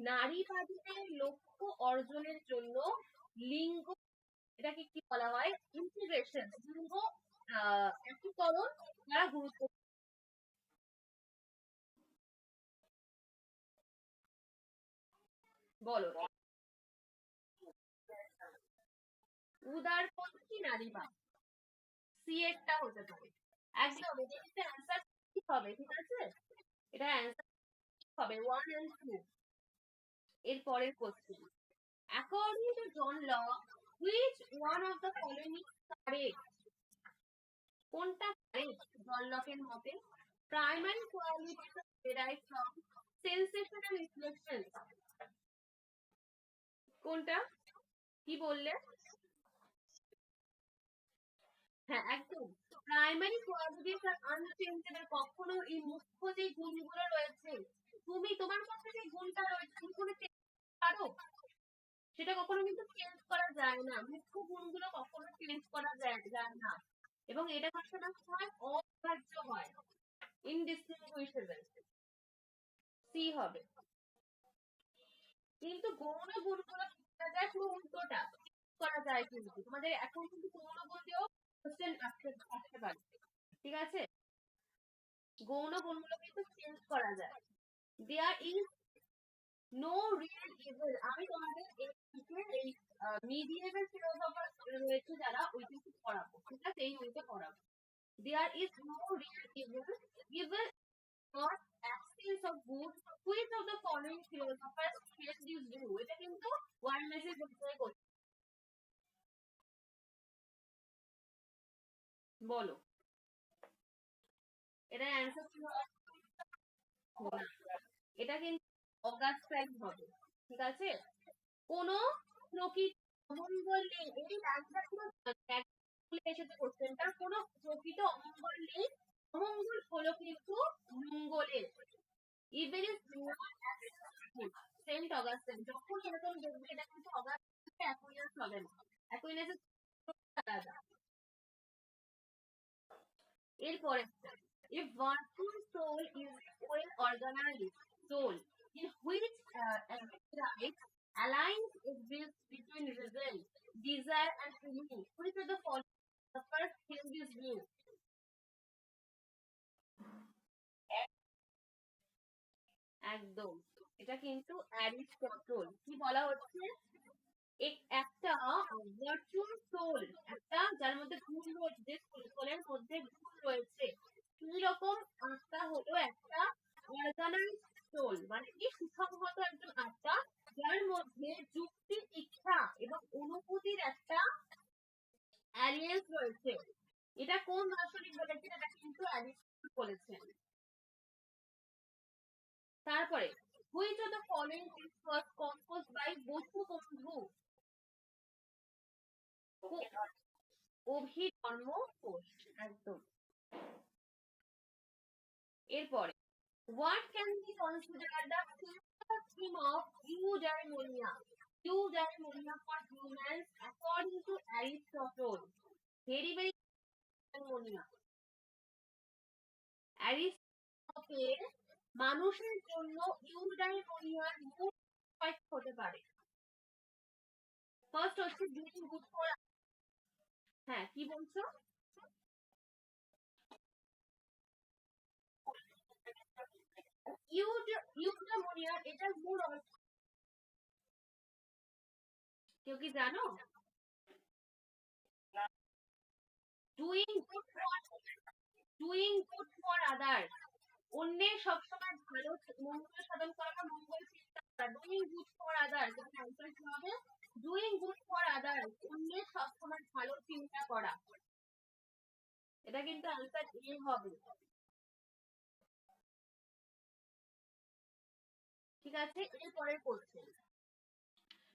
নারীবাদীদের লক্ষ্য অর্জনের জন্য লিঙ্গ, এটাকে কি বলা হয়? ইন্টিগ্রেশন, লিঙ্গ একীকরণ করা গুরুত্বপূর্ণ। বলো, উদারপন্থী নারীবাদ, সি এরটা হতে পারে। একদম, এটা কিন্তু অ্যান্সার ঠিক হবে, ঠিক আছে? এটা অ্যান্সার হবে 1 and 2। এর পরের question, according to John Locke, which one of the following is correct? কোনটা কারেক্ট জন লকের মতে? Primary qualities are derived from sensation and reflection। কোনটা? কি বললে? হ্যাঁ, একদম। প্রাইমারি কোয়ালিটিস আর আনচেঞ্জেবল, কখনো এই মুখ্য যে গুণগুলো রয়েছে, তুমি তোমার মধ্যে যে গুণটা রয়েছে তুমি কোনো চেঞ্জ পারো? সেটা কখনো কিন্তু চেঞ্জ করা যায় না, মুখ্য গুণগুলো কখনো চেঞ্জ করা যায় না, এবং এটা সবসময় হয় অগ্রাহ্য হয়, ইনডিসটিংগুইশেবল। সি হবে। কিন্তু গৌণ গুণগুলো করা যায় পুরো উল্টোটা করা যায়, কিন্তু তোমাদের এখন কিন্তু গৌণ গুণ দিয়েও কোশ্চেন আসতে পারে, ঠিক আছে? গৌণ গুণগুলো কিন্তু চেঞ্জ করা যায়। There is no real evil. আমি তোমাদের এই মিডিয়েভাল ফিলোসফার রয়েছে যারা, ওইটা পড়াবো, ঠিক আছে? এই ওইটা পড়াবো। There is no real evil, evil not absence of good, which of the following philosophers held this view? এটা কিন্তু ওয়ান মেসেজ বলতে করছে, বলো এটা অ্যান্সার কি হবে? এটা কিন্তু অগাস্টাইন হবে, ঠিক আছে? কোন প্রকৃত অমঙ্গল নেই, এই অ্যান্সার পুরো ভুলে এসেছে কোশ্চেনটা। কোন প্রকৃত অমঙ্গল নেই, অমঙ্গল হলো কিন্তু মঙ্গলের। ইভেন ইজ সেন্ট অগাস্টিন, যখন এরকম দেখবে এটা কিন্তু অগাস্টিন অ্যাকুইনাস হবে না, অ্যাকুইনাস আলাদা। এরপরে, if virtual soul is well organized soul in which right aligns exists between reason, desire and feeling, which are the following the first in this view? একদম, এটা কিন্তু অ্যারিস্টটল। কি বলা হচ্ছে? একটা ভার্চুয়াল সোল, একটা যার মধ্যে গুণ রয়েছে, সোলের মধ্যে গুণ রয়েছে, কি রকম আত্মা হলো একটা অর্গানাইজ সোল, মানে কি সুসংহত একজন আত্মা যার মধ্যে যুক্তি, ইচ্ছা এবং অনুভূতির একটা অ্যালিয়েন্স রয়েছে। এটা কোন দার্শনিক বলেছেন? এটা কিন্তু অ্যারিস্টটল বলেছেন। তারপরে, which of the following was composed by Vasubandhu? অভিধর্ম ঘোষ, একদম। এরপরে, what can be considered the central theme of eudaimonia? Eudaimonia for humans according to Aristotle. Very very eudaimonia. Aristotle মানুষের জন্য ইউডাইমোনিয়ার মূল পয়েন্ট হতে পারে। ফার্স্ট হচ্ছে ডুইং গুড ফর, হ্যাঁ কি বলছো? ইউডাইমোনিয়ার এটার মূল অর্থ কেউ কি জানো? ডুইং গুড ফর আদার্স, অন্যের সবসময় ভালো মঙ্গল সাধন করা, মঙ্গল চিন্তা করা। ডুইং গুড ফর আদার্স, এটা অ্যান্সার কি হবে? ডুইং গুড ফর আদার্স, অন্যের সবসময় ভালো চিন্তা করা। এটা কিন্তু অ্যান্সার এ হবে, ঠিক আছে? এরপরের question,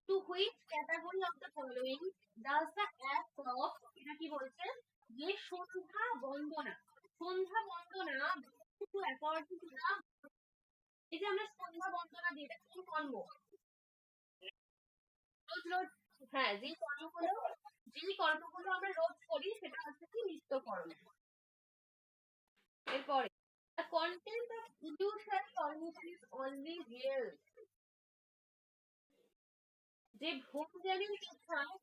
to which category of the following does the act of, এটা কি বলছে? যে Sandhya Vandana, Sandhya Vandana to according to the, এই যে আমরা সন্ধ্যা বন্দনা দিই, এটা কোন কর্ম? রোজ রোজ, হ্যাঁ, যে কর্মগুলো আমরা রোজ করি সেটা হচ্ছে কি নিত্যকর্ম। এরপরে, the content of illusory permission is only real, যে ভ্রমজ্ঞানীর শিক্ষায়,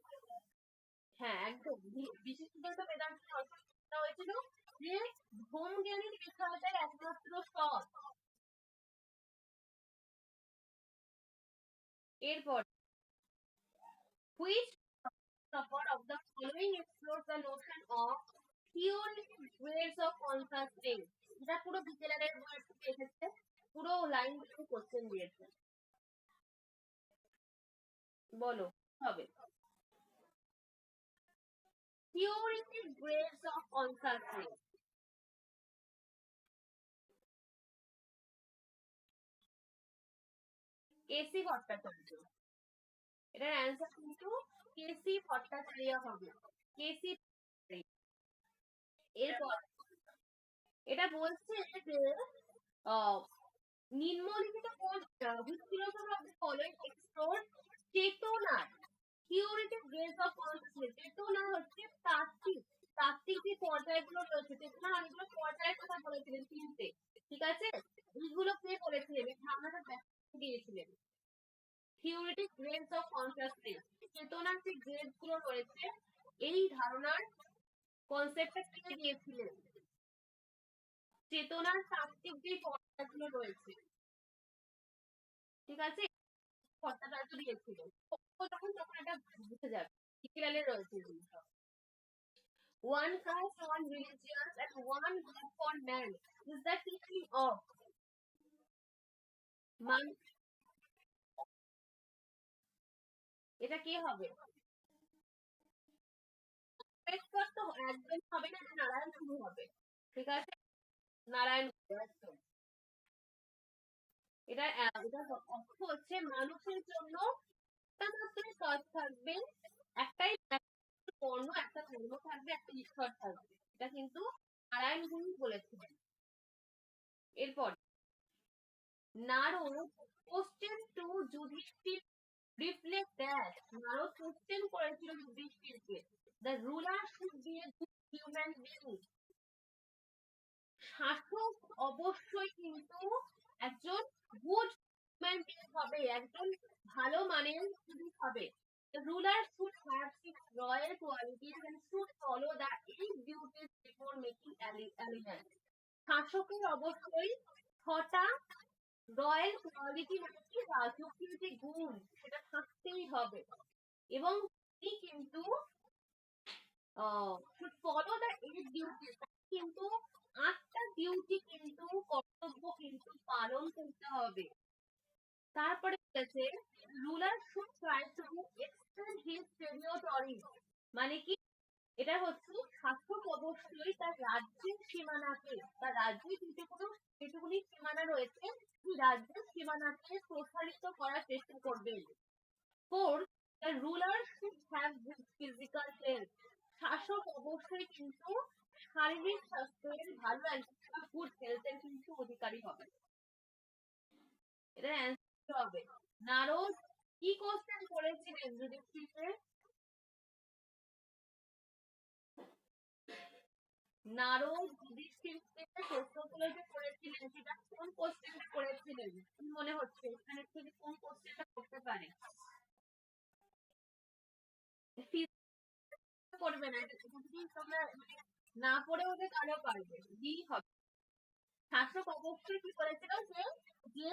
হ্যাঁ একদম, বিশিষ্টত বেদান্ত দর্শন হয়েছিল যে ভ্রমজ্ঞানীর বিষয়টাই একমাত্র সৎ। এরপর, which philosopher of the following explores the notion of theoretic grades of consciousness. এটা পুরো বিকেলের ওয়ার্ড এসেছে, পুরো লাইন ধরে কোশ্চেন দিয়েছে। বলো হবে theoretic grades of consciousness. কেসি ভট্টাচার্য, এটার অ্যান্সার কিন্তু কেসি ভট্টাচার্য হবে। কেসি। এরপর এটা বলছে যে নিম্নলিখিত কোন which philosopher of the following explored চেতনার theoretic grades of consciousness। চেতনা হচ্ছে তাত্ত্বিক তাত্ত্বিক যে পর্যায়গুলো রয়েছে, চেতনার অনেকগুলো পর্যায়ের কথা বলেছিলেন তিনটে, ঠিক আছে? এইগুলো কে বলেছিলেন, এই ধারণাটা ব্যাখ্যা দিয়েছিলেন। theoretic grades of consciousness, চেতনার যে গ্রেড গুলো রয়েছে এই ধারণার কনসেপ্টটা কে দিয়েছিলেন? চেতনার তাত্ত্বিক যে পর্যায়গুলো রয়েছে, ঠিক আছে, ভট্টাচার্য দিয়েছিলেন। তখন তখন এটা বুঝে যাবে ইকরালে রয়েছে জিনিসটা। One caste, one religion, and one God for man is the teaching of man. এটা কে হবে? আম্বেদকর তো একদম হবে না, নারায়ণ গুরু হবে, ঠিক আছে? নারায়ণ গুরু একদম। এটা এটার অর্থ হচ্ছে মানুষের জন্য একটা মাত্র কাজ থাকবে, একটাই বর্ণ, একটা ধর্ম থাকবে, একটা ঈশ্বর থাকবে। এটা কিন্তু নারায়ণ গুরু বলেছিলেন। এরপর Narada question to Yudhishthira reflect that Narada question করেছিল যুধিষ্ঠিরকে the ruler should be a good human being। শাসক অবশ্যই কিন্তু একজন গুড হিউম্যান বিং হবে, একজন ভালো মানের হবে। The ruler should have six royal qualities and should follow the 8 duties before making alliance। শাসকের অবশ্যই 6টা রয়্যাল কোয়ালিটি মানে কি, রাজকীয় যে গুণ সেটা থাকতেই হবে, এবং তিনি কিন্তু ফলো দ্য 8 ডিউটিস, কিন্তু 8টা ডিউটি কিন্তু কর্তব্য কিন্তু পালন করতে হবে। তারপরে বলেছে ruler should try to extend his territory, মানে কি, এটা হচ্ছে শাসক অবশ্যই তার রাজ্যের সীমানাকে, তার রাজ্যের যেটুকুনি সীমানা রয়েছে সেই রাজ্যের সীমানাকে প্রসারিত করার চেষ্টা করবেন। Fourth, the ruler should have good physical health, শাসক অবশ্যই কিন্তু শারীরিক স্বাস্থ্যের ভালো একটা গুড হেলথের কিন্তু অধিকারী হবে। এটা অ্যান্সার হবে। নারদ কি কোশ্চেন করেছিলেন যুধিষ্ঠিরকে? নারদ যুধিষ্ঠিরকে প্রশ্নগুলো যে করেছিলেন সেটা কোন কোশ্চেন করেছিলেন? কি মনে হচ্ছে এখানে থেকে কোন কোশ্চেনটা করতে পারে? করবে না, যদি তোমরা না পড়ে ওঠে তাহলে পারবে, ডি হবে। শাসক অবশ্যই কি করেছিল যে যে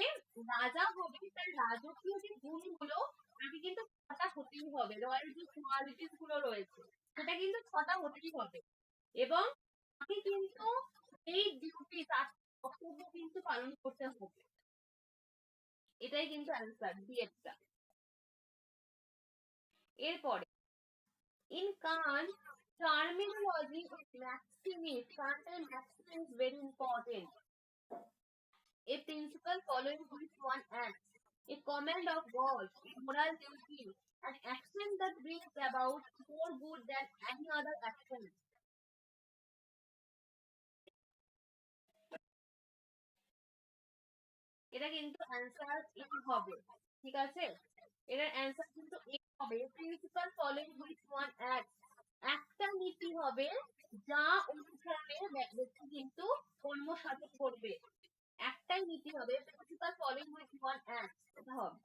রাজা হবে তার রাজকীয় যে গুণগুলো তাকে কিন্তু 6টা হতেই হবে, রয়্যাল যে কোয়ালিটিস গুলো রয়েছে সেটা কিন্তু 6টা হতেই হবে, এবং তাকে কিন্তু এই ডিউটি তার কর্তব্য কিন্তু পালন করতে হবে। এটাই কিন্তু অ্যান্সার বি এরটা। এরপরে in Kant terminology is maximist, Kantian maxim is very important. A principle following which one acts, a command of God, a moral duty, an action that brings about more good than any other action. এটা কিন্তু answer এ হবে, ঠিক আছে? এটার answer কিন্তু A হবে। Principal following which one act, একটা নীতি হবে যা অনুসরণে ব্যক্তি কিন্তু কর্ম সাধন করবে, একটাই নীতি হবে। Principal following which one act, এটা হবে।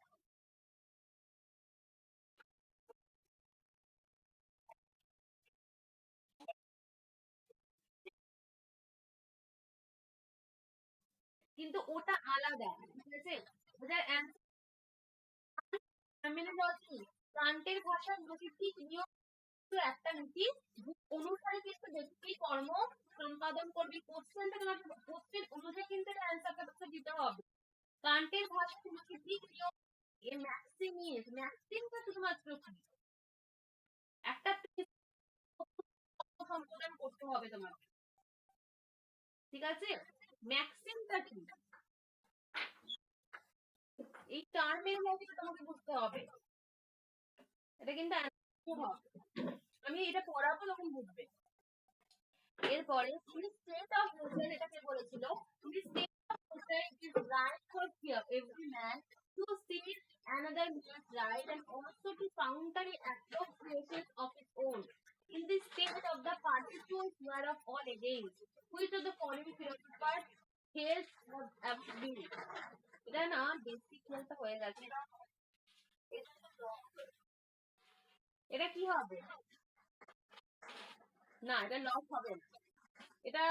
কিন্তু ওটা আলাদা, ঠিক আছে? ওটার টার্মিনোলজি কান্টের ভাষার নৈতিক নিয়ম একটা নীতি অনুসারে কিন্তু ব্যক্তি কর্ম সম্পাদন করবি। কোশ্চেনটা তোমাকে কোশ্চেন অনুযায়ী কিন্তু অ্যান্সারটা দিতে হবে। কান্টের ভাষা তোমাকে দিক নিয়ম এ ম্যাক্সিমটা শুধুমাত্র কি একটা সম্পাদন করতে হবে তোমাকে, ঠিক আছে? ম্যাক্সিমটা কি এই টার্মের মধ্যে তোমাকে বুঝতে হবে, এটা কিন্তু আমি এটা পড়াবো তখন বুঝবে। এরপরে স্টেট অফ নেচার এটাকে বলেছিল state of nature is right for every man to see another man's right and also to counter the appropriations of his own. In the state of the partitions were of all against, which of the following philosophers held was abused? এটা না basic খেলতে হয়ে গেছে, এটা কি হবে না, এটা লস হবে না। এটা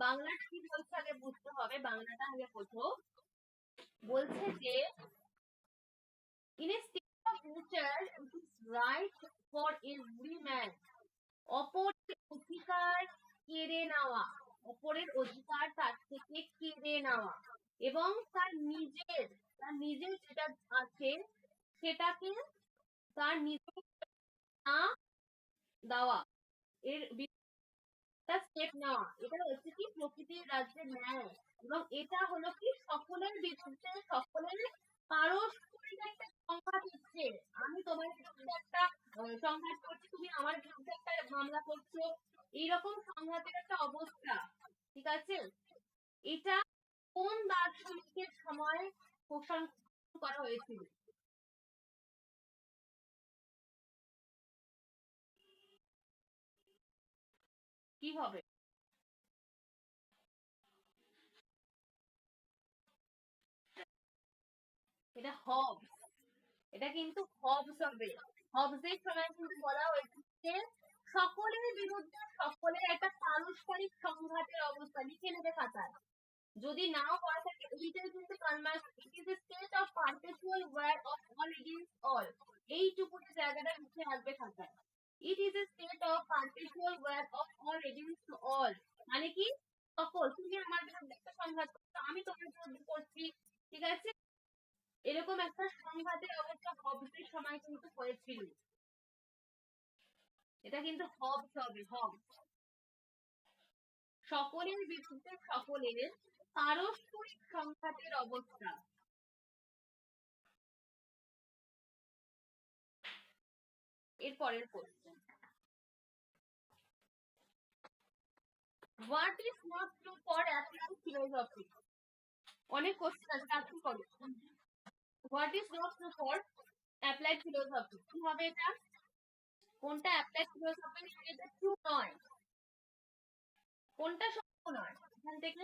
বাংলাটা কি বলছে আগে বুঝতে হবে, বাংলাটা আগে বোঝো। বলছে যে in a state of nature it is right for every man অপরের অধিকার কেড়ে নেওয়া, অপরের অধিকার তার থেকে কেড়ে নেওয়া এবং তার নিজের যেটা আছে সেটাকে তার নিজের না দেওয়া, এর স্টেপ নেওয়া, এটা হচ্ছে কি প্রকৃতির রাজ্যের ন্যায়। এবং এটা হলো কি সকলের বিরুদ্ধে সকলের পারস্পরিক একটা সংঘাত হচ্ছে। আমি তোমার বিরুদ্ধে একটা সংঘাত করছি, তুমি আমার বিরুদ্ধে একটা মামলা করছো, এইরকম সংঘাতের একটা অবস্থা, ঠিক আছে? এটা কোন দার্শনিকের সময় পোষণ করা হয়েছিল? কি হবে? এটা হবস, এটা কিন্তু হবস হবে। হবসের সময় কিন্তু বলা হয়েছে সকলের বিরুদ্ধে সকলের একটা পারস্পরিক সংঘাতের অবস্থা, লিখে নেবে খাতায়। যদি নাও করা থাকে এইটাই কিন্তু it is a state of perpetual war of all against all, এইটুকু জায়গাটা লিখে রাখবে খাতায়। It is a state of perpetual war of all against all, মানে কি সকল, তুমি আমার বিরুদ্ধে একটা সংঘাত করছো, আমি তোমার বিরুদ্ধে করছি, ঠিক আছে? এরকম একটা সংঘাতের অবস্থা হবসের সময় কিন্তু হয়েছিল। এটা কিন্তু হবস হবে, হবস। সকলের বিরুদ্ধে সকলের পারস্পরিক সংঘাতের অবস্থা। এরপরের question, what is not true for applied philosophy? অনেক কোশ্চেন আছে, তাড়াতাড়ি করো। What is not true for applied philosophy, কি হবে এটা? কোনটা অ্যাপ্লাইড ফিলোসফি এটা ট্রু নয়, কোনটা সত্য নয়? এখান থেকে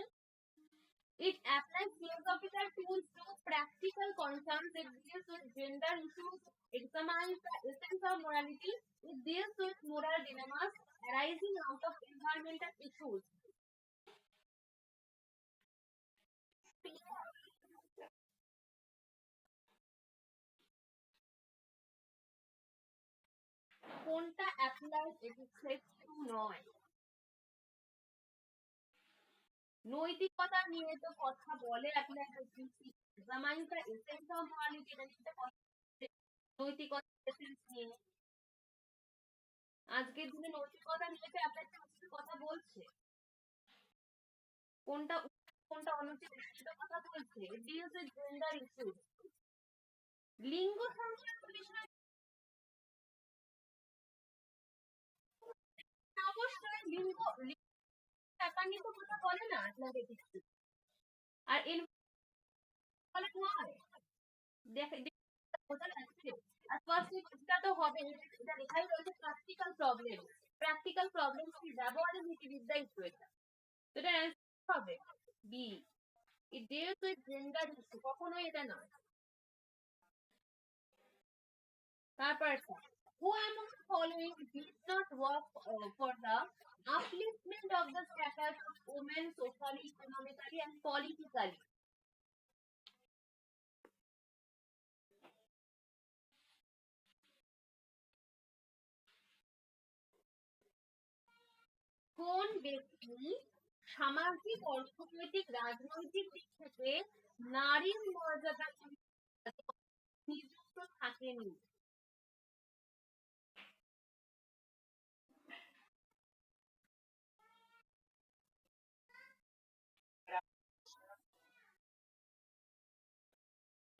it applies philosophical tools to practical concerns, it deals with gender issues, examines the essence of morality, it deals with moral dilemmas arising out of environmental issues. কোনটা অ্যাপ্লাইড এথিক্স নয়? নৈতিকতা নিয়ে তো কথা বলে applied ethics, examine the essence of morality, এটা নিয়ে কথা নৈতিকতা এসেন্স নিয়ে। আজকের দিনে নৈতিকতা নিয়ে তো অ্যাপ্লাইড এথিক্স কথা বলছে। কোনটা কোনটা অনুচিত কথা বলছে? ডিলস উইথ জেন্ডার ইস্যুস, লিঙ্গ সংক্রান্ত বিষয়। অবশ্যই লিঙ্গ ব্যাপার নিয়ে তো কথা বলে না অ্যাথলেটিক্স, আর এর ফলে নয়। বোঝা যাচ্ছে? আর ফার্স্ট এটা তো হবে, এটা লেখাই রয়েছে প্র্যাকটিক্যাল প্রবলেম, প্র্যাকটিক্যাল প্রবলেম কি ব্যবহারিক নীতিবিদ্যা ইস্যু, এটা তো এটা হবে B, it deals with gender issue, কখনোই এটা নয়। তারপর who among the following did not work for the upliftment of the status of women socially, economically and politically? কোন ব্যক্তি সামাজিক, অর্থনৈতিক, রাজনৈতিক দিক থেকে নারীর মর্যাদা নিযুক্ত থাকেনি?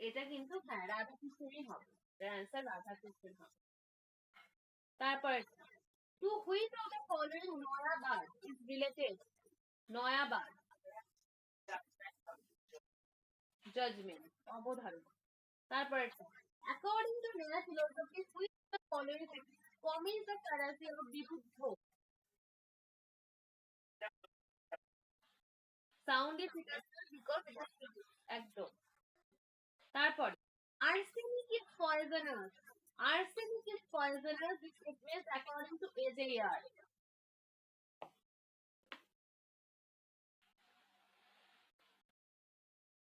এটা কিন্তু হ্যাঁ রাধাকৃষ্ণেরই হবে, অ্যান্সার রাধাকৃষ্ণের হবে। তারপরে to which of the following নয়াবাদ ইজ রিলেটেড? নয়াবাদ জাজমেন্ট, অবধারণা। তারপরে অ্যাকর্ডিং টু মেরা philosophy which of the following comes the প্যারাসি অফ বিশুদ্ধ? সাউন্ড ইজ বিকজ একদম। তারপরে arsenic is poisonous. Arsenic is poisonous. This statement according to AJR.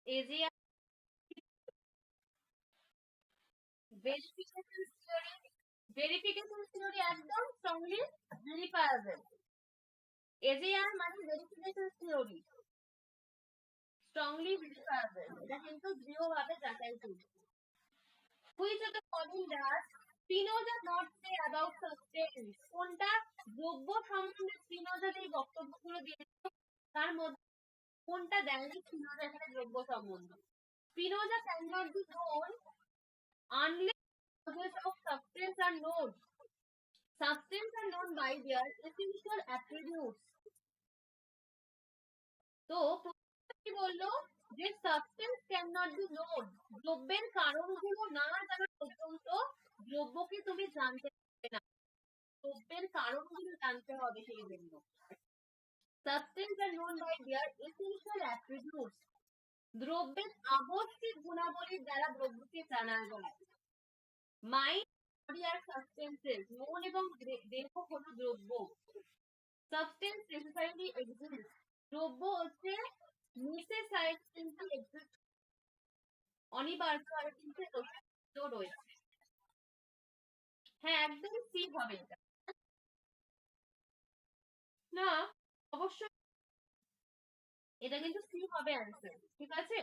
AJR verification theory. Verification theory একদম strongly verifiable. AJR মানে verification theory. Strongly verifiable. এটা কিন্তু দৃঢ়ভাবে যাচাই করবে। Which of the following does Spinoza not say about substance? কোনটা দ্রব্য সম্বন্ধে স্পিনোজা যে বক্তব্যগুলো দিয়েছে তার মধ্যে কোনটা দেয়নি স্পিনোজা এখানে দ্রব্য সম্বন্ধ? Spinoza cannot be known unless causes of substance are known. Substance are known by their essential attributes. তো কি বললো যে substance can not be known, দ্রব্যের কারণগুলো না জানা পর্যন্ত দ্রব্যকে তুমি জানতে পারবে না, দ্রব্যের কারণগুলো জানতে হবে সেই জন্য। Substance are known by their essential attributes, দ্রব্যের আবশ্যিক গুণাবলীর দ্বারা দ্রব্যকে জানা যায়। মাইন্ড, বডি আর সাবস্টেন্সেস, মন এবং দেহ হলো দ্রব্য। সাবস্টেন্স নেসেসারিলি এক্সিস্ট, দ্রব্য হচ্ছে নেসেসারিলি এক্সিস্ট, অনিবার্যভাবে কিন্তু রয়েছে। হ্যাঁ একদম সি হবে এটা। না অবশ্যই এটা কিন্তু সি হবে অ্যান্সার, ঠিক আছে।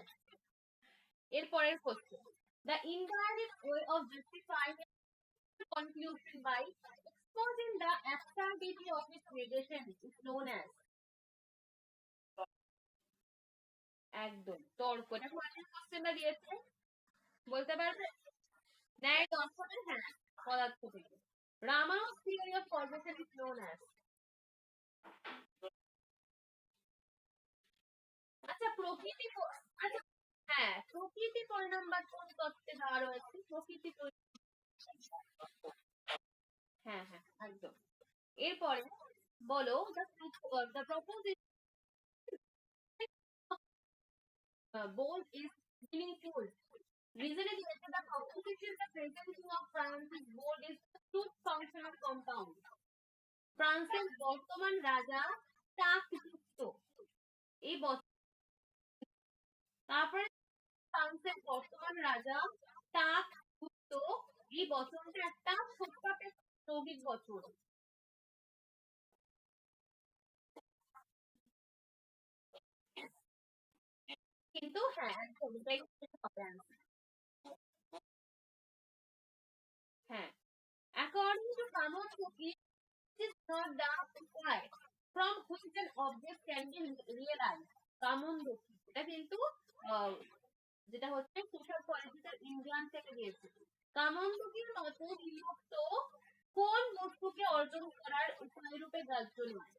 এরপরের question, the indirect way of justifying conclusion by exposing the absurdity of its negation is known as? একদম তর্ক, এটা কোয়ালিটির কোশ্চেনটা দিয়েছে বলতে পারবে? ন্যায় দর্শনের হ্যাঁ পদার্থ থেকে। Raman's theory of causation is known as? আচ্ছা প্রকৃতি, আচ্ছা হ্যাঁ প্রকৃতি পরিণামবাদ কোন তত্ত্বে দেওয়া রয়েছে? প্রকৃতি, হ্যাঁ হ্যাঁ একদম। এরপরে বলো the proposition bold is meaningful. Reasoning is the proposition the presenting of Francis bold is the truth functional compound. ফ্রান্সের বর্তমান রাজা টাকযুক্ত, এই তারপরে ফ্রান্সের বর্তমান রাজা টাকযুক্ত, এই বচনটা একটা সত্যাপেক্ষ যৌগিক বচন। কিন্তু হ্যাঁ একদম হ্যাঁ according to Kamosuki is not the point from which an object can be realized. কামোন্দকি এটা কিন্তু যেটা হচ্ছে সোশ্যাল পলিটিক্যাল ইন্ডিয়ান থেকে দিয়েছে। কামোন্দকির মতে বিলুপ্ত কোন বস্তুকে অর্জন করার উপায় রূপে গ্রাহ্য নয়?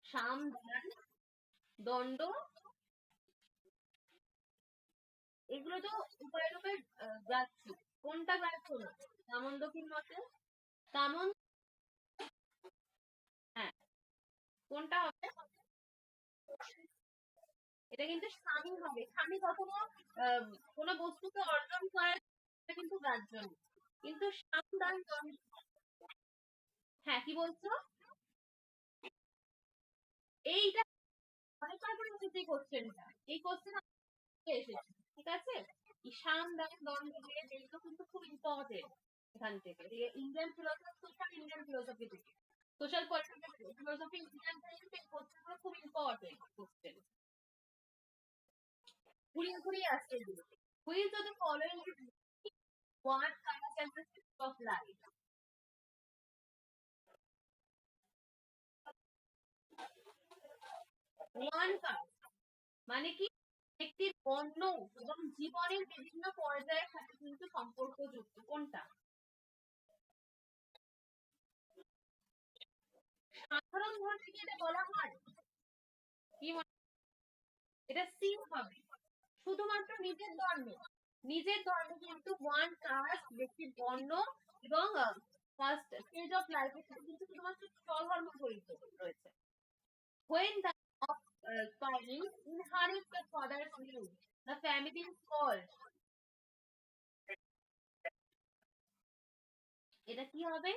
সাম, দান, দণ্ড, এগুলো তো উপায় রূপে গ্রাহ্য, কোনটা গ্রাহ্য না কামোন্দকির মতে? কামন হ্যাঁ কোনটা হবে? এটা কিন্তু স্বামী হবে, স্বামী কখনো কোনো বস্তুকে অর্জন করার কিন্তু গ্রাহ্য নেই, কিন্তু সামদান, হ্যাঁ কি বলছো? এইটা অনেকবার করে এসেছে এই কোশ্চেনটা, এই কোশ্চেন এসেছে, ঠিক আছে। সাম দান দণ্ড দিয়ে যেগুলো কিন্তু খুব ইম্পর্টেন্ট এখান থেকে, Indian philosophy, social Indian philosophy থেকে। সোশ্যাল ফিলোসফি খুব ইম্পর্টেন্ট কোশ্চেন, ঘুরিয়ে ঘুরিয়ে আসছে এগুলো। Which of the following is one characteristic of life? One card মানে কি ব্যক্তির বর্ণ এবং জীবনের বিভিন্ন পর্যায়ের সাথে কিন্তু সম্পর্কযুক্ত। কোনটা? সাধারণ ধর্মে কি এটা বলা হয়? কি এটা সি হবে, শুধুমাত্র নিজের ধর্মে। নিজের ধর্মে কিন্তু ওয়ান কাস্ট ব্যক্তির বর্ণ এবং ফার্স্ট স্টেজ অফ লাইফের সাথে কিন্তু শুধুমাত্র স্বধর্ম জড়িত রয়েছে। When the parents inherit the father's name, the family is called. এটা কি হবে?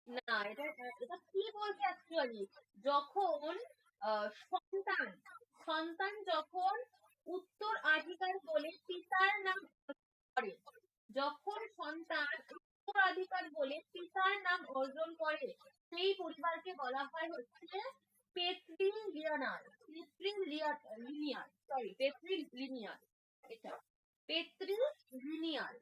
না, এটা এটা কি বলছে অ্যাকচুয়ালি, যখন সন্তান সন্তান যখন উত্তরাধিকার বলে পিতার নাম করে, যখন সন্তান উত্তরাধিকার বলে পিতার নাম অর্জন করে, সেই পরিবারকে বলা হয় হচ্ছে পেট্রিলিনিয়ার। পেট্রিলিনিয়ার এটা পেট্রিলিনিয়ার।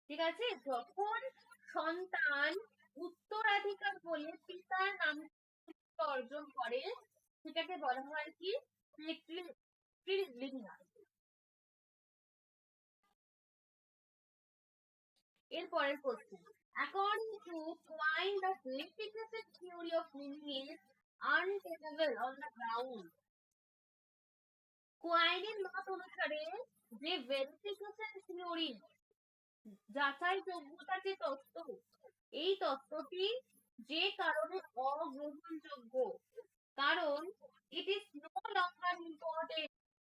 ঠিক আছে, যখন সন্তান উত্তরাধিকার বলে পিতার নাম অর্জন করে, সেটাকে বলা হয় কি পেট্রিলিনিয়ার। এরপরের প্রশ্ন, according to Quine, the verification theory of meaning is untenable on the ground. কোয়াইনের মত অনুসারে যে ভেরিফিকেশন থিওরি, যাচাই যোগ্যতা যে তত্ত্ব, এই তত্ত্বটি যে কারণে অগ্রহণযোগ্য, কারণ it is no longer important,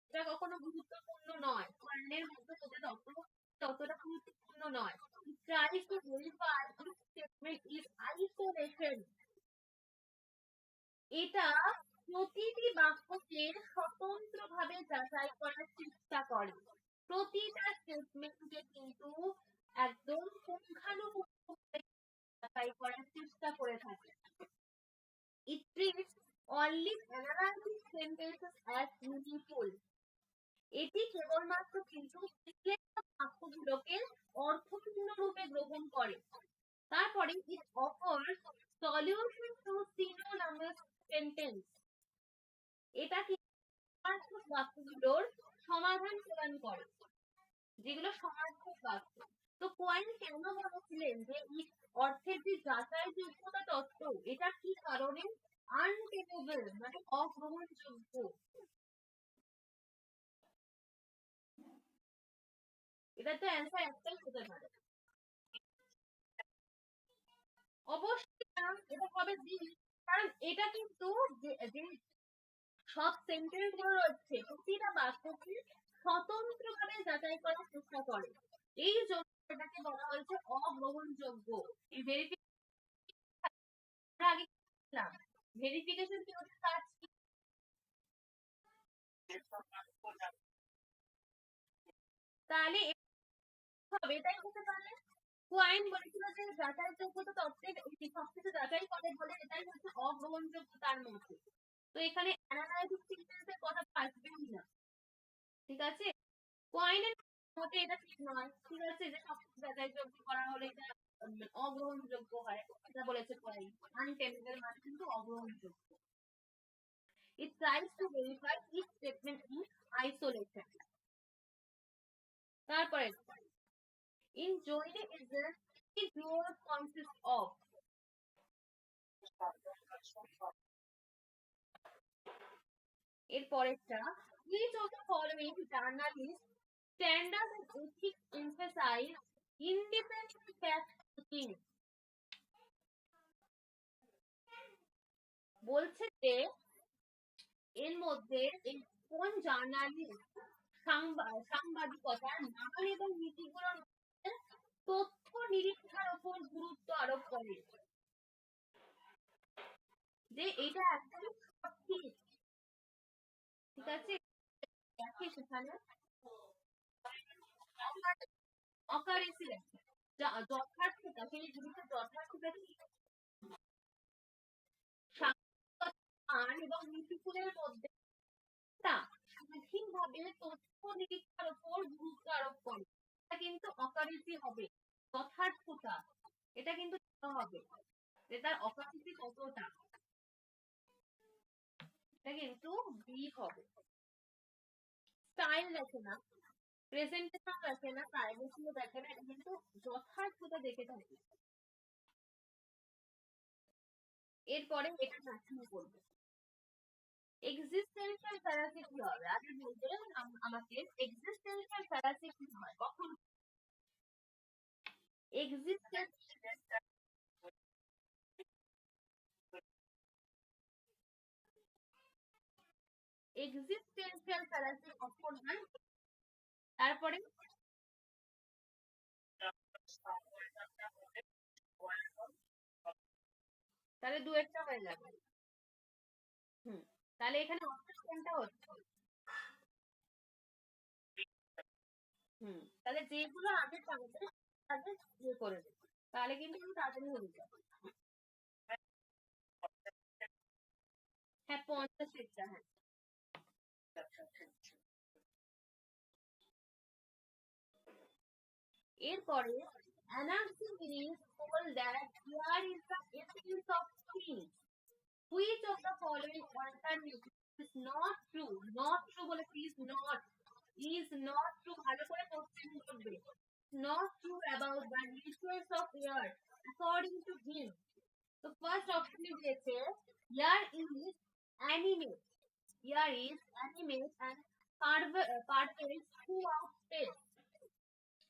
এটা কখনো গুরুত্বপূর্ণ নয়। কোয়াইনের মধ্যে যেটা তত্ত্ব ততটা গুরুত্বপূর্ণ নয়। Tries to verify if statement is isolation. এটা প্রতিটি বাক্যকে স্বতন্ত্রভাবে যাচাই করার চেষ্টা করে। প্রতিটা স্টেটমেন্টকে কিন্তু একদম পুঙ্খানুপুঙ্খভাবে যাচাই করার চেষ্টা করে থাকে। It treats only analyzing sentences as meaningful. এটি কেবলমাত্র কিন্তু বাক্যগুলোকে অর্থপূর্ণ রূপে গ্রহণ করে। তারপরে it offers solution to synonymous sentence. এটা কি সমার্থক বাক্যগুলোর সমাধান প্রদান করে, যেগুলো সমার্থক বাক্য। তো কোয়াইন কেন বলেছিলেন যে অর্থের যে যাচাই যোগ্যতা তত্ত্ব, এটা কি কারণে আনটেনেবল মানে অগ্রহণযোগ্য? এটা তো অ্যান্সার একটাই হতে পারে। অবশ্যই এটা হবে জি, কারণ এটা কিন্তু যে সব সেন্টেন্স গুলো রয়েছে প্রতিটা বাক্যকে স্বতন্ত্রভাবে যাচাই করার চেষ্টা করে, এই জন্য এটাকে বলা হয়েছে অগ্রহণযোগ্য। এই ভেরিফিকেশন কি হচ্ছে কাজ কি তাহলে হবে, এটাই হতে পারে। কোয়াইন বলেছিল যে যাচাই যোগ্যতা তত্ত্বের সবকিছু যাচাই করে বলে এটাই হচ্ছে অগ্রহণযোগ্য তার মধ্যে। তো এখানে অ্যানালাইসিস সিকোয়েন্সের কথা আসবেই না। ঠিক আছে, কোয়াইনের মতে এটা ঠিক নয়। ঠিক আছে, যে সবকিছু যাচাই যোগ্য করা হলে এটা অগ্রহণযোগ্য হয়, এটা বলেছে কোয়াইন। আনটেনেবল মানে কিন্তু অগ্রহণযোগ্য। It tries to verify each statement in isolation. তারপরে in Joinism, each word consists of এরপরেরটা which of the following journalists standards and ethics emphasize independent fact checking. বলছে যে এর মধ্যে কোন জার্নালিস্ট সাংবাদিকতার মান এবং নীতিগুলোর মধ্যে তথ্য নিরীক্ষার উপর গুরুত্ব আরোপ করে, যে এটা একদম সঠিক ঠিক আছে, দেখি সেখানে অকারেন্সি লেখে, যথার্থতা, সেই জিনিসের যথার্থতা কি, মান এবং নীতিগুলোর মধ্যে তা স্বাধীনভাবে তথ্য নিরীক্ষার উপর গুরুত্ব আরোপ করে, এটা কিন্তু অকারেন্সি হবে। যথার্থতা, এটা কিন্তু হবে যে তার অকারেন্সি কতটা, এটা কিন্তু বি হবে। স্টাইল দেখে না, প্রেজেন্টেশন দেখে না, প্রাইভেসি দেখে না, এটা কিন্তু যথার্থতা দেখে থাকে। এরপরে এটা ম্যাচিং করবে। এক্সিস্টেন্সিয়াল ফ্যালাসি কি হবে, আগে বলতে আমাকে এক্সিস্টেন্সিয়াল ফ্যালাসি কি হয়, কখন এক্সিস্টেন্সিয়াল ফ্যালাসি কখন হয়, তারপরে তাহলে দু একটা হয়ে যাবে। তাহলে এখানে অপশন কোনটা হচ্ছে, তাহলে যেগুলো আগে থাকবে তাদের ইয়ে করে দেবে, তাহলে কিন্তু তাড়াতাড়ি হয়ে যাবে। হ্যাঁ 50টা, হ্যাঁ। এরপরে Anaxagoras told that here is the essence of things. Which of the following alternative is not true? Not true বলে please not is not true, ভালো করে কোশ্চেন করবে। Not true about the natures of air according to him. তো first অপশনে দিয়েছে air is animate, air is animate and pervades throughout space.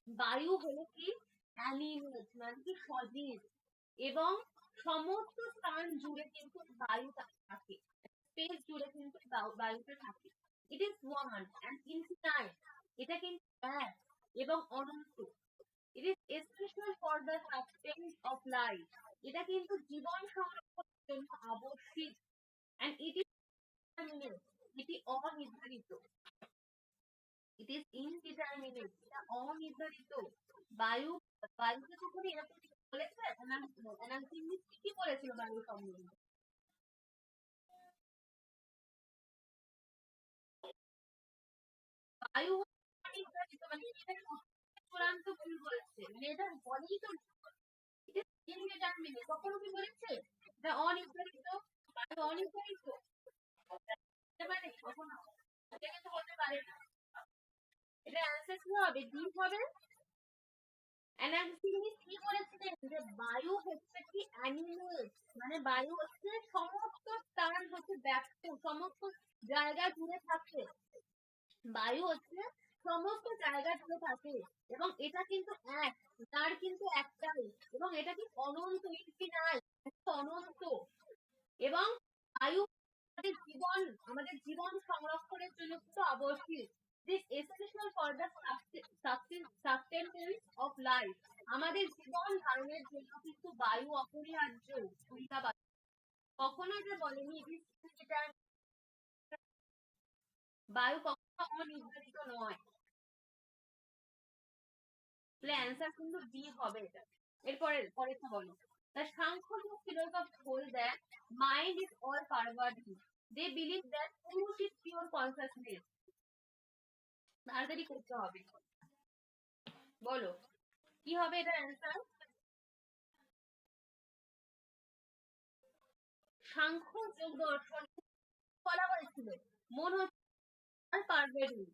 বায়ু হলো কি অ্যানিমেট, মানে কি সজীব, এবং সমস্ত স্থান জুড়ে কিন্তু বায়ু থাকে, স্পেস জুড়ে কিন্তু বায়ুটা থাকে। It is one and infinite, এটা কিন্তু এক এবং অনন্ত। It is essential for the sustainment of life, এটা কিন্তু জীবন সংরক্ষণের জন্য আবশ্যিক। অ্যান্ড ইট ইজ ইনডিটারমিনেট, এটি অনির্ধারিত। ইট ইজ ইনডিটারমিনেট, এটা অনির্ধারিত। বায়ু, বায়ুকে যখন এরকম বলেছে অ্যানাক্সিমিস কি বলেছিল বায়ু সম্বন্ধে, বায়ু অনির্ধারিত, মানে এটা চূড়ান্ত ভুল বলেছে, মানে এটা বলেই তো ইনডিটারমিনেট, কখনো কি বলেছে এটা অনির্ধারিত, বায়ু অনির্ধারিত, মানে কখনো এটা কিন্তু বলতে পারে না। এটা অ্যান্সার কি হবে, ডি হবে। অ্যানাক্সিমিস কি বলেছিলেন যে বায়ু হচ্ছে কি অ্যানিমেট, মানে বায়ু হচ্ছে সমস্ত স্থান হচ্ছে ব্যপ্ত, সমস্ত জায়গা জুড়ে থাকে, বায়ু হচ্ছে সমস্ত জায়গা জুড়ে থাকে এবং এটা কিন্তু এক, তার কিন্তু একটাই, এবং এটা কি অনন্ত, ইনফিনাইট, অনন্ত। এবং বায়ু আমাদের জীবন সংরক্ষণের জন্য কিন্তু আবশ্যিক। This essential for the sustainment of life, আমাদের জীবন ধারণের জন্য কিন্তু বায়ু অপরিহার্য। কখনো এটা বলেনি বায়ু কখনো অনির্ধারিত নয়, তাহলে অ্যান্সার কিন্তু বি হবে এটা। এরপরে পরেরটা বলো। The Sankhya philosophers hold that mind is all pervading. They believe that truth is pure consciousness. তাড়াতাড়ি করতে হবে, বলো কি হবে এটা অ্যান্সার। সাংখ্য যোগ দর্শন বলা হয়েছিল মন হচ্ছে পারভেডিং,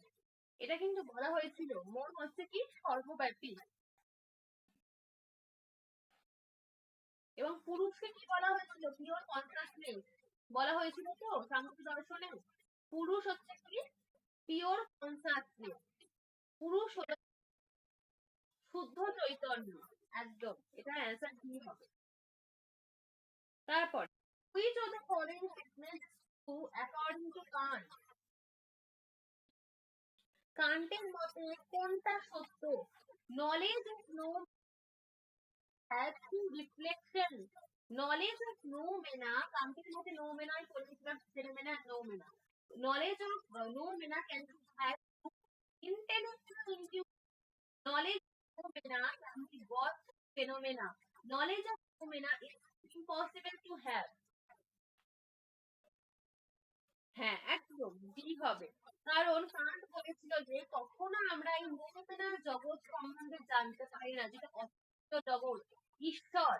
এটা কিন্তু বলা হয়েছিল মন হচ্ছে কি সর্বব্যাপী, এবং পুরুষকে কি বলা হয়েছিল পিওর কনসাসনেস বলা হয়েছিল তো সাংখ্য দর্শনে। পুরুষ হচ্ছে কি পিওর কনসাসনেস, পুরুষ হলো শুদ্ধ চৈতন্য, একদম, এটা অ্যান্সার কি হবে। তারপর which of the following statements is true according to Kant? কান্টের মতে কোনটা সত্য, knowledge is no as to reflection, knowledge of noumena, কান্টের মতে noumena পড়েছিলাম, phenomena and noumena, Knowledge of noumena can be had intellectual intuition. Knowledge of noumena can be what phenomena. Knowledge of noumena is impossible to have. হ্যাঁ একদম D হবে, কারণ Kant বলেছিল যে কখনো আমরা এই নোমেনাল জগৎ সম্বন্ধে জানতে পারি না, যেটা অসীম জগৎ, ঈশ্বর,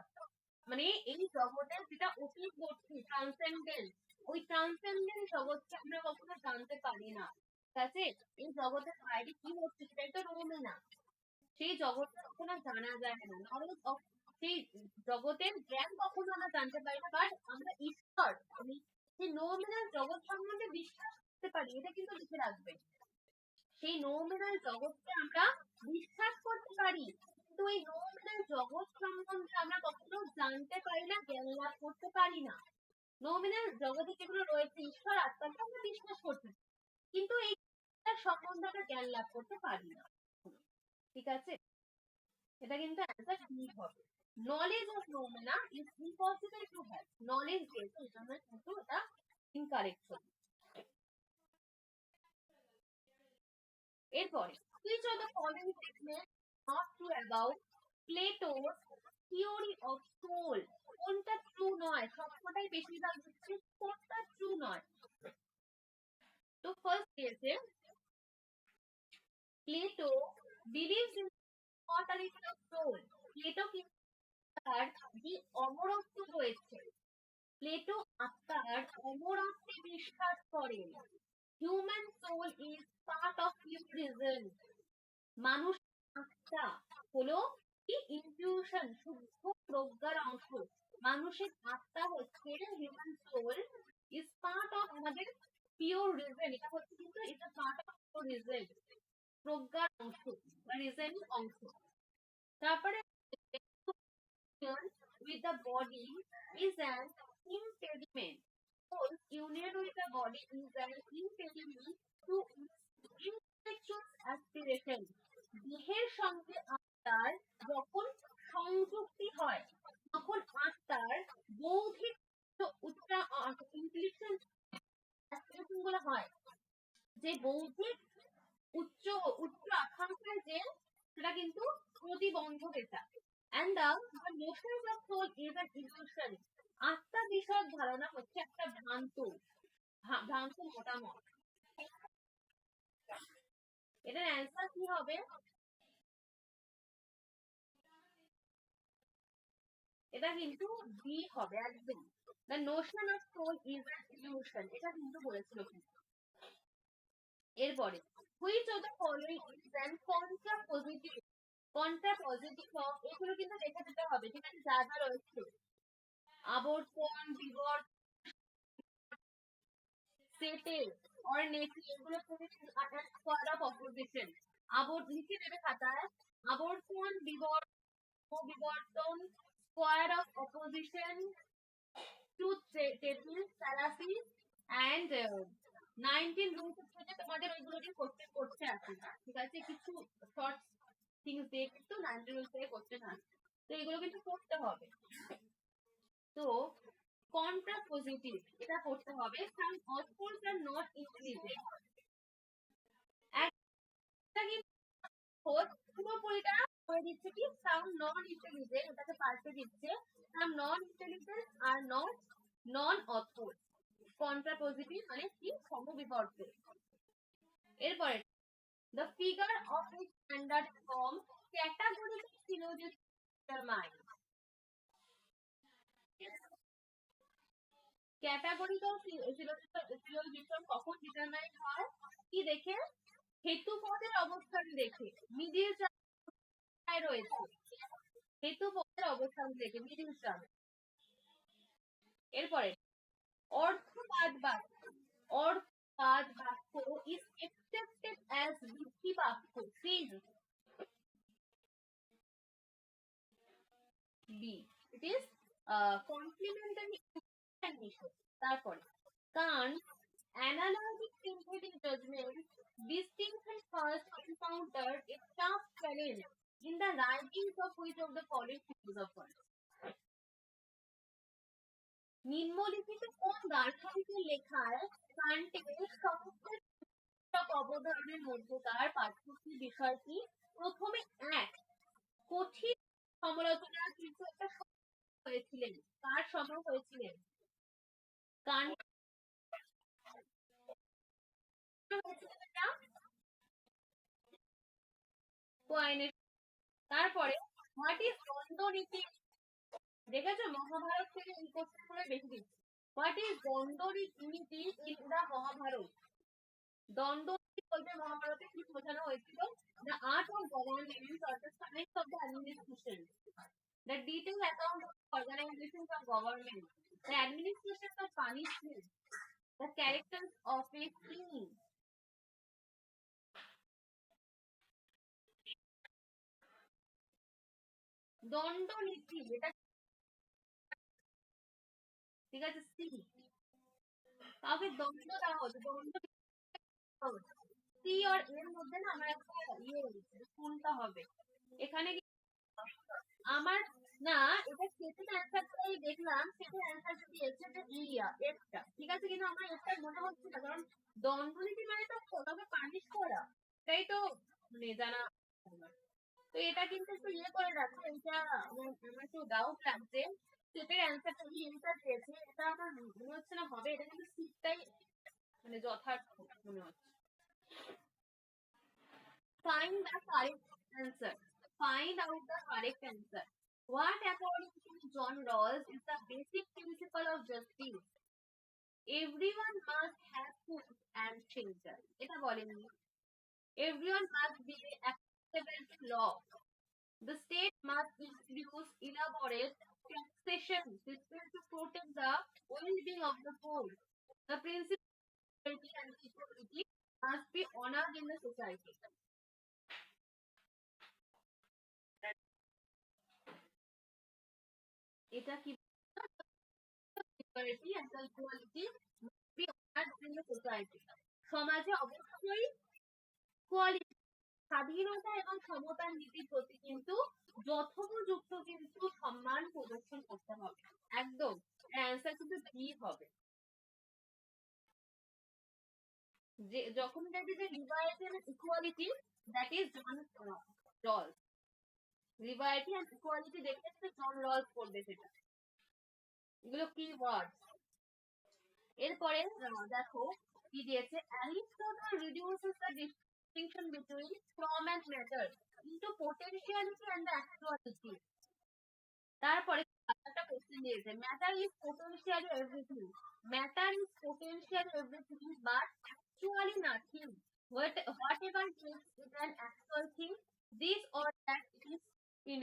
মানে এই জগতের যেটা অতিবর্তী ট্রান্সেন্ডেন্ট, ওই ট্রান্সেন্ডেন্ট জগৎকে আমরা কখনো জানতে পারি না। ঠিক আছে, এই জগতের বাইরে কি হচ্ছে সেটাই তো নোমেনা, সেই জগৎটা কখনো জানা যায় না। নলেজ অফ সেই জগতের জ্ঞান কখনো আমরা জানতে পারি না, বাট আমরা ঈশ্বর সেই নোমেনাল জগৎ সম্বন্ধে বিশ্বাস করতে পারি, এটা কিন্তু লিখে রাখবে। সেই নোমেনাল জগৎকে আমরা বিশ্বাস করতে পারি, কিন্তু এই নোমেনাল জগৎ সম্বন্ধে আমরা কখনো জানতে পারি না, জ্ঞান লাভ করতে পারি না। নোমেনাল জগতে যেগুলো রয়েছে ঈশ্বর আত্মাকে আমরা বিশ্বাস করতে পারি, কিন্তু এই সম্বন্ধে আমরা জ্ঞান লাভ করতে পারি না। ঠিক আছে, এটা কিন্তু অ্যান্সার বি হবে। Knowledge of noumena is impossible to have. Knowledge যেহেতু এই জন্য কিন্তু এটা ইনকারেক্ট হবে। এরপরে which of the following statements not true about Plato's theory of soul? কোনটা ট্রু নয়? সবকটাই বেশিরভাগ হচ্ছে কোনটা ট্রু নয়। তো ফার্স্ট দিয়েছে Plato believes in immortality of soul. Plato কিন্তু তার যে অমরত্ব রয়েছে, প্লেটো আত্মার অমরত্বে বিশ্বাস করেন। Human soul is part of humanism. মানুষ আত্মা হলো কি ইনটিউশন, শুদ্ধ প্রজ্ঞার অংশ। মানুষের আত্মা হচ্ছে human soul is part of আমাদের পিওর রিজন, এটা হচ্ছে কিন্তু এটা পার্ট অফ পিওর রিজন, প্রজ্ঞার অংশ বা রিজনের অংশ। তারপরে with the body is an impediment. Whole union with the body is an impediment to intellectual aspiration. দেহের সঙ্গে আত্মার যখন সংযুক্তি হয়, তখন আত্মার বৌদ্ধিক ইন্টেলিজেন্স অ্যাসপিরেশন গুলো হয়, যে বৌদ্ধিক উচ্চ উচ্চ আকাঙ্ক্ষার যে সেটা কিন্তু প্রতিবন্ধক এটা। And the notion of soul is an illusion. আত্মা বিষয়ক ধারণা হচ্ছে একটা ভ্রান্ত মতামত। এটার অ্যান্সার কি হবে? এটা কিন্তু বি হবে একদম। The notion of soul is an illusion. এটা কিন্তু বলেছিল। এরপরে which of the following is an contrapositive? Contrapositive এগুলো কিন্তু দেখে দিতে হবে, ঠিক আছে, যা যা রয়েছে আবর্তন, বিবর্তন, সেটেল অর নেটি, এগুলো তুমি স্কোয়ার অফ অপোজিশন লিখে দেবে খাতায়। আবর্তন, বিবর্তন, square of opposition, truth table, fallacy and 19 rules থেকে তোমাদের ওইগুলো দিয়ে কোশ্চেন করতে আসে, ঠিক আছে, কিছু শর্ট থিংস দিয়ে কিন্তু 19 রুলস থেকে কোশ্চেন আসে, তো এগুলো কিন্তু করতে হবে। তো কন্ট্রাপজিটিভ এটা করতে হবে, সাম অথর্স আর নট ইনক্লুডেড। একটা কিন্তু পুরোপুরিটা করে দিচ্ছে কি সাম নন ইন্টেলিজেন্ট, ওটাকে পাল্টে দিচ্ছে সাম নন ইন্টেলিজেন্ট আর নন অথর্স। কন্ট্রাপজিটিভ মানে কি সমবিবর্তন। এরপরে the figure of a standard form categorical syllogism determined. Categorical syllogism কখন ডিটারমাইন হয়? কি দেখে? হেতু পদের অবস্থান দেখে, মিডিল টার্ম রয়েছে, হেতু পদের অবস্থান দেখে মিডিল টার্ম। এরপরে অর্থবাদ বাক্য is accepted as ভিত্তি বাক্য। B, it is complementary condition. তারপরে Kant's analogic synthetic judgment distinctly first encountered a tough challenge in the writings of which of the following philosophers? নিম্নলিখিত কোন দার্শনিকের লেখায় কান্টের সমস্ত অবধারণের মধ্যকার পার্থক্যের বিষয়টি প্রথমে এক কঠিন সমালোচনার কিন্তু একটা হয়েছিলেন? কার সময় হয়েছিলেন? কান্ট কোয়েনের। তারপরে হোয়াট ইজ দ্বন্দ্ব নীতি? দেখেছো মহাভারত থেকে এই কোশ্চেন করে বেশি দিচ্ছি। হোয়াট ইজ দ্বন্দ্ব নীতি ইন দা মহাভারত? দ্বন্দ্ব নীতি বলতে মহাভারতে কি বোঝানো হয়েছিল? The art of government or the science of the administration. The detailed account of organizations of government. The administration of punishment. The characters of a king. দ্বন্দ্ব নীতি এটা ঠিক আছে সি কাউকে দ্বন্দ্ব দেওয়া হতো দ্বন্দ্ব সি আর এর মধ্যে না আমার একটা ইয়ে কোনটা হবে এখানে আমার না এটা সেকেন্ড অ্যান্সারটাই দেখলাম সেকেন্ড অ্যান্সার দিয়েছে যে ইয়া একটা ঠিক আছে কিন্তু আমার একটা মনে হচ্ছে না কারণ দণ্ডনীতি মানে তো কাউকে পানিশ করা তাই তো মানে জানা তো এটা কিন্তু একটু ইয়ে করে রাখো এটা আমার একটু ডাউট লাগছে সেটার অ্যান্সারটা কি এটা দিয়েছে এটা আমার মনে হচ্ছে না হবে এটা কিন্তু সিটটাই মানে যথার্থ মনে হচ্ছে find the correct answer find out the correct answer what according to John Rawls is the basic principle of justice everyone must have food and shelter এটা বলেনি everyone must be acceptable to law the state must introduce elaborate taxation system to protect the well-being of the poor the principle of equality and equality must be honored in the society এটা কি equality and the equality must be honored in the society সমাজে অবশ্যই quality স্বাধীনতা এবং সমতার নীতির প্রতি কিন্তু যথোপযুক্ত কিন্তু সম্মান প্রদর্শন করতে হবে একদম অ্যান্সার কিন্তু বি হবে যে যখন দেখবে যে liberty and equality that is John Rawls liberty and equality দেখলে জন রলস করবে সেটা এগুলো কি ওয়ার্ড এরপরে দেখো কি দিয়েছে Aristotle reduces the distinction between form and matter into potentiality and actuality তারপরে একটা কোশ্চেন দিয়েছে matter is potentially everything matter is potentially everything but actually nothing whatever makes it an actual thing this or that is in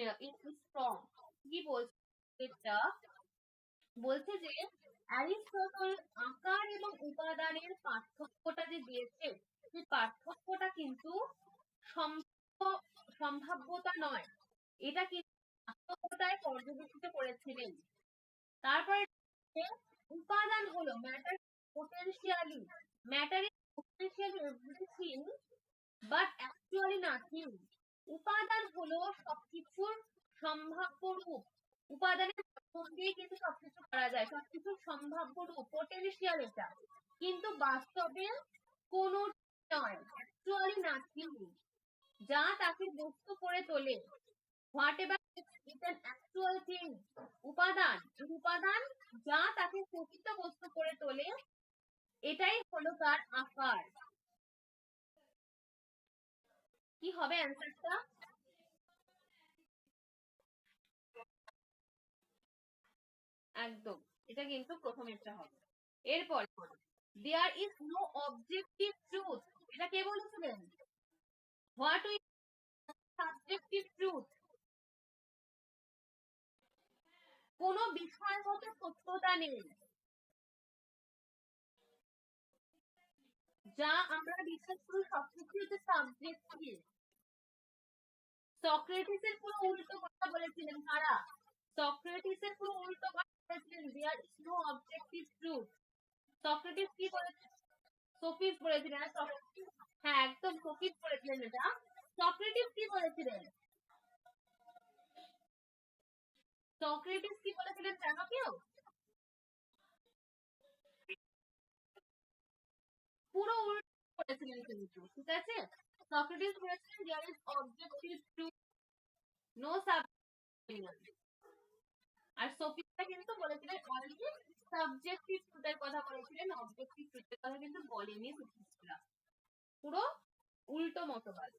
its form কি বলছে এটা বলছে যে Aristotle আকার এবং উপাদানের পার্থক্যটা যে দিয়েছে সেই পার্থক্যটা কিন্তু সম্ভাব্যতা নয় এটা কিন্তু বাস্তবতায় পর্যবেক্ষিত করেছিলেন তারপরে উপাদান হলো matter potentially matter is potentially everything but actually nothing উপাদান হলো সবকিছুর সম্ভাব্য রূপ উপাদানের মধ্যে কিন্তু সবকিছু করা যায় সবকিছুর সম্ভাব্য রূপ পোটেনশিয়াল এটা কিন্তু বাস্তবে কোনো নয় অ্যাকচুয়ালি নাথিং যা তাকে বস্তু করে তোলে whatever is an actual thing উপাদান উপাদান যা তাকে প্রকৃত বস্তু করে তোলে এটাই হলো তার আকার কি হবে অ্যান্সারটা একদম এটা কিন্তু প্রথম একটা হবে এরপর there is no objective truth এটা কে বলেছিলেন হোয়াট উইথ সাবজেক্টিভ ট্রুথ কোন বিষয়গত সত্যতা নেই যা আমরা বিশ্বাস করি সবকিছু হচ্ছে সাবজেক্টিভ সক্রেটিসের পুরো উল্টো কথা বলেছিলেন কারা সক্রেটিসের পুরো উল্টো কথা বলেছিলেন there is no objective truth Socrates কি বলেছিলেন সোফিস বলেছিলেন হ্যাঁ একদম সোফিস বলেছিলেন এটা সক্রেটিস কি বলেছিলেন সক্রেটিস কি বলেছিলেন জানো কেউ পুরো উল্টো করেছিলেন কিন্তু, ঠিক আছে? সক্রেটিস বলেছিলেন there is objective truth, no subjective. আর সোফিস্টরা কিন্তু বলেছিলেন অনলি সাবজেক্টিভ ট্রুথের কথা বলেছিলেন, অবজেক্টিভ ট্রুথের কথা কিন্তু বলেনি সোফিস্টরা। পুরো উল্টো মতবাদ।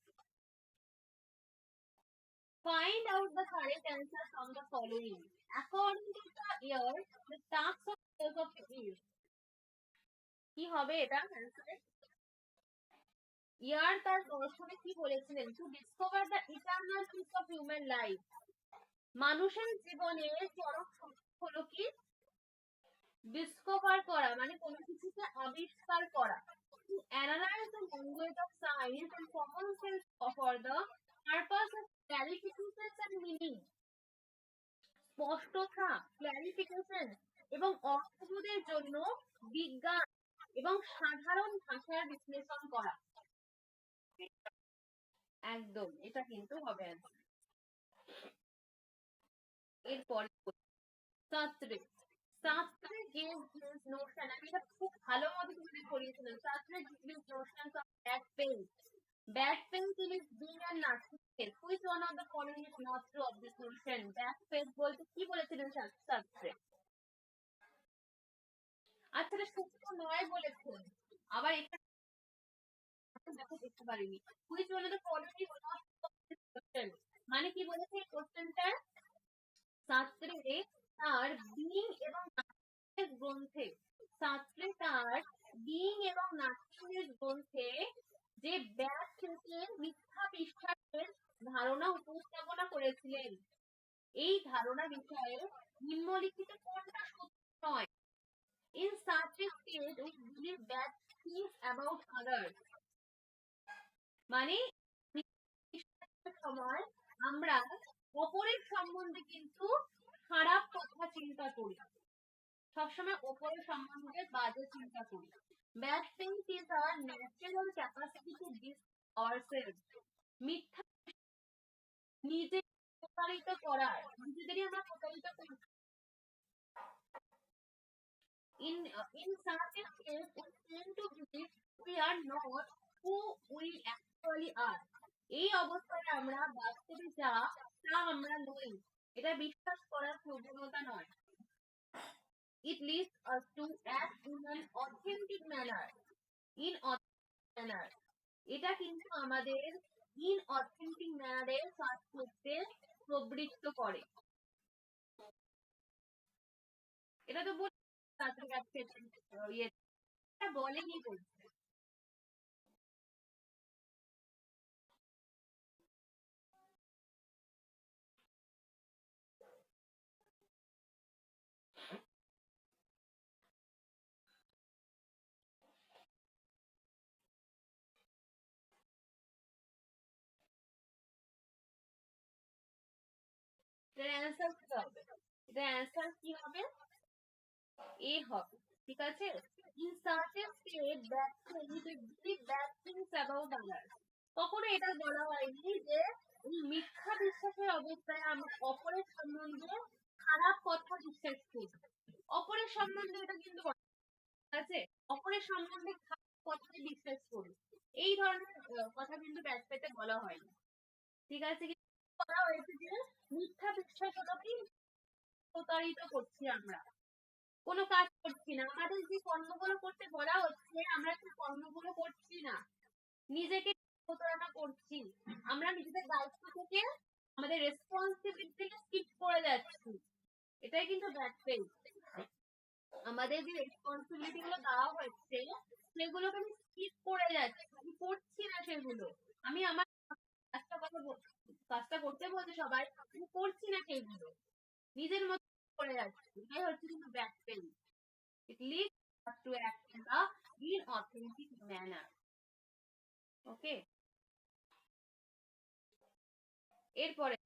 Find out the correct answer from the following. According to the year, the task of philosophy is. কি হবে এটা অ্যান্সার? ইয়ার তার দর্শনে কি বলেছিলেন? To discover the eternal truth of human life. মানুষের জীবনে চরম সত্য হলো কি? ডিসকভার করা, মানে কোনো কিছুকে আবিষ্কার করা। To analyze the language of science and common sense for the purpose of clarification and meaning. স্পষ্টতা, ক্লারিফিকেশন এবং অর্থবোধের জন্য বিজ্ঞান এবং সাধারণ ভাষার বিশ্লেষণ করা। একদম, এটা কিন্তু হবে। এরপরে শাস্ত্রে শাস্ত্রে যে নোশন, আমি এটা খুব ভালো মতো তোমাদের করিয়েছিলাম। শাস্ত্রে যে Notion of bad pain, bad pain is being a narcissist. Which one of the following is not true of this notion? Bad pain বলতে কি বলেছিলেন শাস্ত্রে? আচ্ছা, এটা সত্য নয় বলেছেন। আবার এখানে দেখো দেখতে পারিনি। Which one of the following is not true of this notion? মানে কি বলেছে এই কোশ্চেনটা? শাস্ত্রে তার বিং এবং নাথিংনেস গ্রন্থে, শাস্ত্রে তার বিং এবং নাথিংনেস গ্রন্থে যে ব্যাড থিংকিং, মিথ্যা বিশ্বাসের ধারণা উপস্থাপনা করেছিলেন। এই ধারণা বিষয়ে নিম্নলিখিত কোনটা সত্য নয়? In such a state we believe bad things about others. মানে সময় আমরা অপরের সম্বন্ধে কিন্তু খারাপ কথা চিন্তা করি, সবসময় অপরের সম্বন্ধে বাজে চিন্তা করি। Bad things is our natural capacity to deceive ourselves. মিথ্যা নিজে প্রতারিত করার, নিজেদেরই আমরা প্রতারিত করি। In such a case we tend to believe we are not who we actually are. এই অবস্থায় আমরা বাস্তবে যা তা আমরা নই, এটা বিশ্বাস করার প্রবণতা নয়। It leads us to act in an authentic manner. In authentic manner. এটা কিন্তু আমাদের inauthentic manner এ কাজ করতে প্রবৃত্ত করে। এটা তো বলি এটা বলেনি বলছে। এটার অ্যান্সার কি হবে? এটার অ্যান্সার কি হবে? এ হবে, ঠিক আছে? In such a state that believe bad things about others. কখনো এটা বলা হয়নি যে মিথ্যা বিশ্বাসের অবস্থায় আমরা অপরের সম্বন্ধে খারাপ কথা বিশ্বাস করি। অপরের সম্বন্ধে এটা কিন্তু আছে, অপরের সম্বন্ধে খারাপ কথাকে বিশ্বাস করি, এই ধরনের কথা কিন্তু ব্যাসপেতে বলা হয়নি, ঠিক আছে? বলা হয়েছে যে মিথ্যা বিশ্বাস হলো কি প্রতারিত করছি, আমরা কোনো কাজ করছি না, আমাদের যে কর্মগুলো করতে বলা হচ্ছে আমরা সেই কর্মগুলো করছি না, নিজেকে প্রতারণা করছি, আমরা নিজেদের দায়িত্ব থেকে আমাদের রেসপন্সিবিলিটি থেকে স্কিপ করে যাচ্ছি, এটাই কিন্তু ব্যাড ফেইথ। আমাদের যে রেসপন্সিবিলিটি গুলো দেওয়া হচ্ছে সেগুলোকে আমি স্কিপ করে যাচ্ছি, আমি করছি না সেগুলো, আমি আমার কাজটা করতে বলছে সবাই, আমি করছি না সেগুলো, নিজের মতো করে যাচ্ছি, এটাই হচ্ছে কিন্তু bad faith. It leads us to act in a inauthentic manner. Okay? এরপরে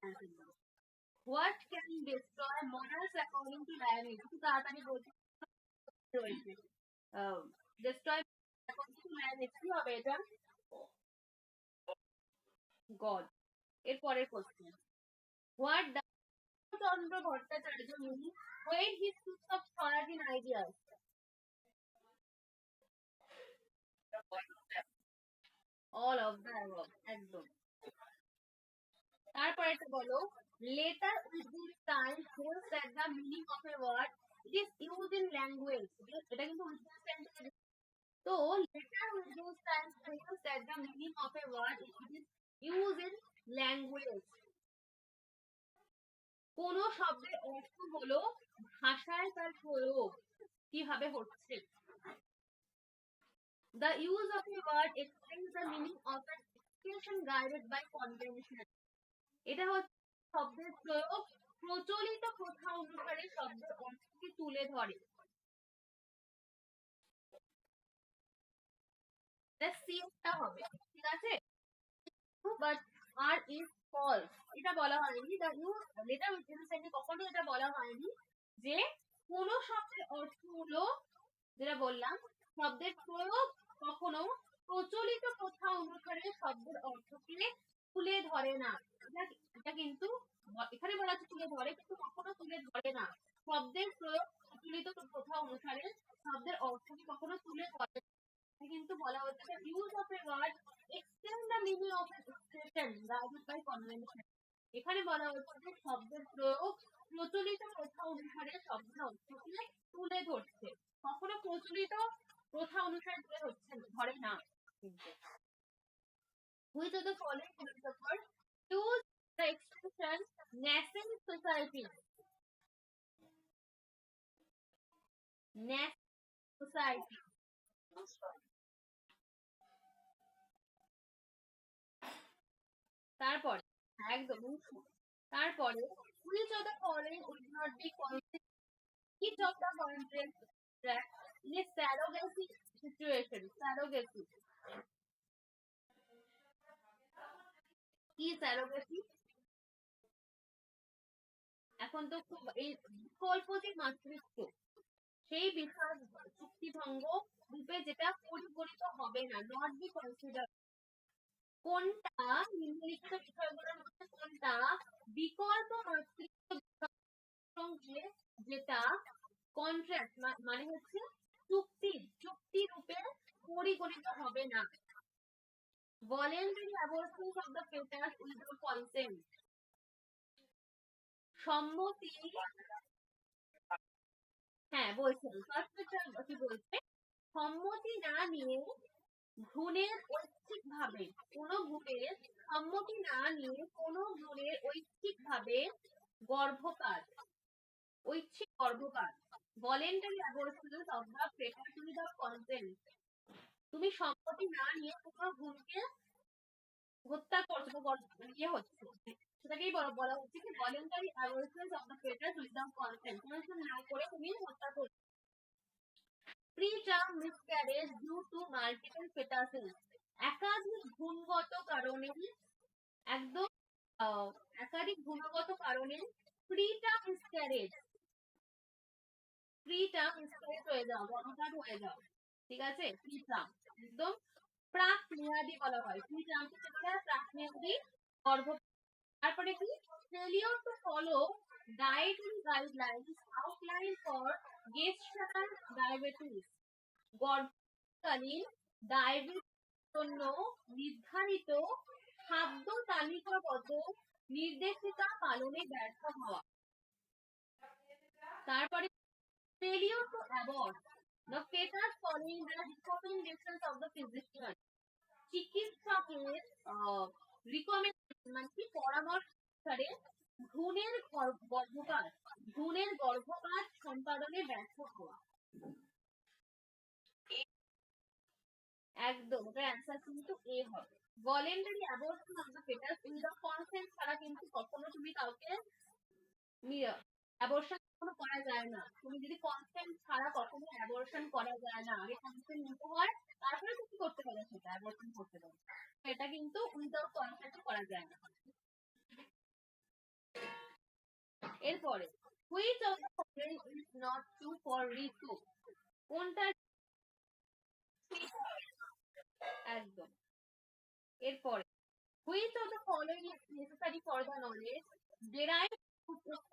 what can destroy morals according to Lionel? একটু তাড়াতাড়ি বলতে রয়েছে। Destroy according to Lionel কি হবে এটা? God. এরপরের question, what does Chandra Bhattacharya mean when he speaks of Swaradhin ideas? all of the above একদম। তারপরে একটা বলো, later with this time shows that the meaning of a word it is used in language, এটা কিন্তু with this time তো later with this time shows that the meaning of a word it is used in language, কোন শব্দের অর্থ হলো ভাষায় তার প্রয়োগ কিভাবে হচ্ছে। The use of a word explains the meaning of an expression guided by convention, এটা হচ্ছে শব্দের প্রয়োগ প্রচলিত প্রথা অনুসারে শব্দের অর্থকে তুলে ধরে। সিটা হবে, ঠিক আছে, বাট আর ইজ ফলস এটা বলা হয়নি। দ্য ইউজ লেটার উইথ ইনসেন্টে কখনো এটা বলা হয়নি যে কোন শব্দের অর্থ হলো, যেটা বললাম শব্দের প্রয়োগ কখনো প্রচলিত প্রথা অনুসারে শব্দের অর্থকে তুলে ধরে না। এটা কিন্তু এখানে বলা হচ্ছে তুলে ধরে, কিন্তু কখনো তুলে ধরে না। শব্দের প্রয়োগ প্রচলিত প্রথা অনুসারে শব্দের অর্থকে কখনো তুলে ধরে না। কিন্তু বলা হচ্ছে use of a word extend the meaning of an expression rather by convention, এখানে বলা হচ্ছে যে শব্দের প্রয়োগ প্রচলিত প্রথা অনুসারে শব্দের অর্থকে তুলে ধরছে, কখনো প্রচলিত প্রথা অনুসারে তুলে ধরে না। Which of the following philosophers use the expression nascent society? Nascent society. তারপরে একদম তারপরে which of the following would not be considered each of the following in a surrogacy situation? Surrogacy কি? surrogacy এখন তো খুব এই বিকল্প যে মাতৃত্ব সেই বিষয় চুক্তিভঙ্গ রূপে যেটা পরিগণিত হবে না, নট বি কনসিডার। কোনটা নিম্নলিখিত বিষয়গুলোর মধ্যে কোনটা বিকল্প মাতৃত্ব সঙ্গে যেটা কন্ট্রাক্ট মানে হচ্ছে চুক্তি রূপে পরিগণিত হবে না? voluntary abortion of the fetus without consent, সম্মতি, হ্যাঁ বলছেন কি বলছে, সম্মতি না নিয়ে ভ্রূণের ঐচ্ছিক ভাবে কোন ভ্রূণের সম্মতি না নিয়ে কোন ভ্রূণের ঐচ্ছিক ভাবে গর্ভপাত, ঐচ্ছিক গর্ভপাত, voluntary abortion of the fetus without consent, তুমি সম্মতি না নিয়ে কোন ভ্রূণকে হত্যা করছো ইয়ে হচ্ছে, সেটাকেই বলা হচ্ছে কি voluntary abortion of the fetus without consent, consent না করে তুমি হত্যা করছো। preterm miscarriage due to multiple fetuses, একাধিক ভ্রূণগত কারণে, একদম একাধিক ভ্রূণগত কারণে preterm miscarriage হয়ে যাও, গর্ভপাত হয়ে যাও, ঠিক আছে, preterm একদম প্রাক মেয়াদি বলা হয়, preterm কে বলা হয় প্রাক মেয়াদি গর্ভপাত। তারপরে কি failure to follow dietary guidelines outlined for gestational diabetes, গর্ভকালীন ডায়াবেটিসের জন্য নির্ধারিত খাদ্য তালিকাগত নির্দেশিকা পালনে ব্যর্থ হওয়া। তারপরে failure to abort the fetus following the recommendations of the physician, চিকিৎসকের রিকমেন্ডেশন মানে কি পরামর্শ অনুসারে ভ্রূণের গর্ভপাত সম্পাদনে ব্যর্থ হওয়া। একদম ওটার অ্যান্সার কিন্তু এ হবে। Voluntary abortion of the fetus without consent ছাড়া কিন্তু কখনো তুমি কাউকে অ্যাবর্শন কখনো করা যায় না, তুমি যদি কনসেন্ট ছাড়া কখনো অ্যাবর্শন করা যায় না, আগে কনসেন্ট নিতে হয় তারপরে তুমি করতে পারো সেটা অ্যাবর্শন করতে পারো, এটা কিন্তু উইদাউট কনসেন্ট করা যায় না। এরপরে which of the following is not true for ঋতু, কোনটা একদম। এরপরে which of the following is necessary for the knowledge derived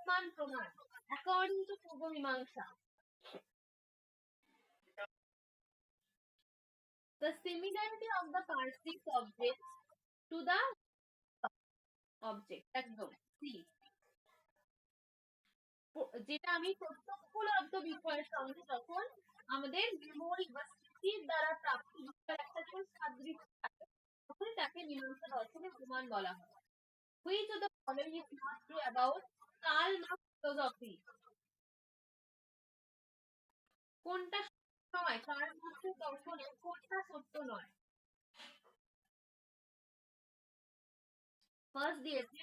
from প্রমাণ according to পূর্ব মীমাংসা? The similarity of the Karstic object to the object একদম see যেটা আমি প্রত্যক্ষলব্ধ বিষয়ের সঙ্গে যখন আমাদের মেমোরি বা স্মৃতির দ্বারা প্রাপ্ত বিষয়ের একটা যখন সাদৃশ্য থাকে তখন তাকে মীমাংসা দর্শনের প্রমাণ বলা হয়। Which of the following is not true about Karl Marx philosophy? কোনটা নয় কার্ল মার্ক্সের দর্শনে কোনটা সত্য নয়? ফার্স্ট দিয়েছে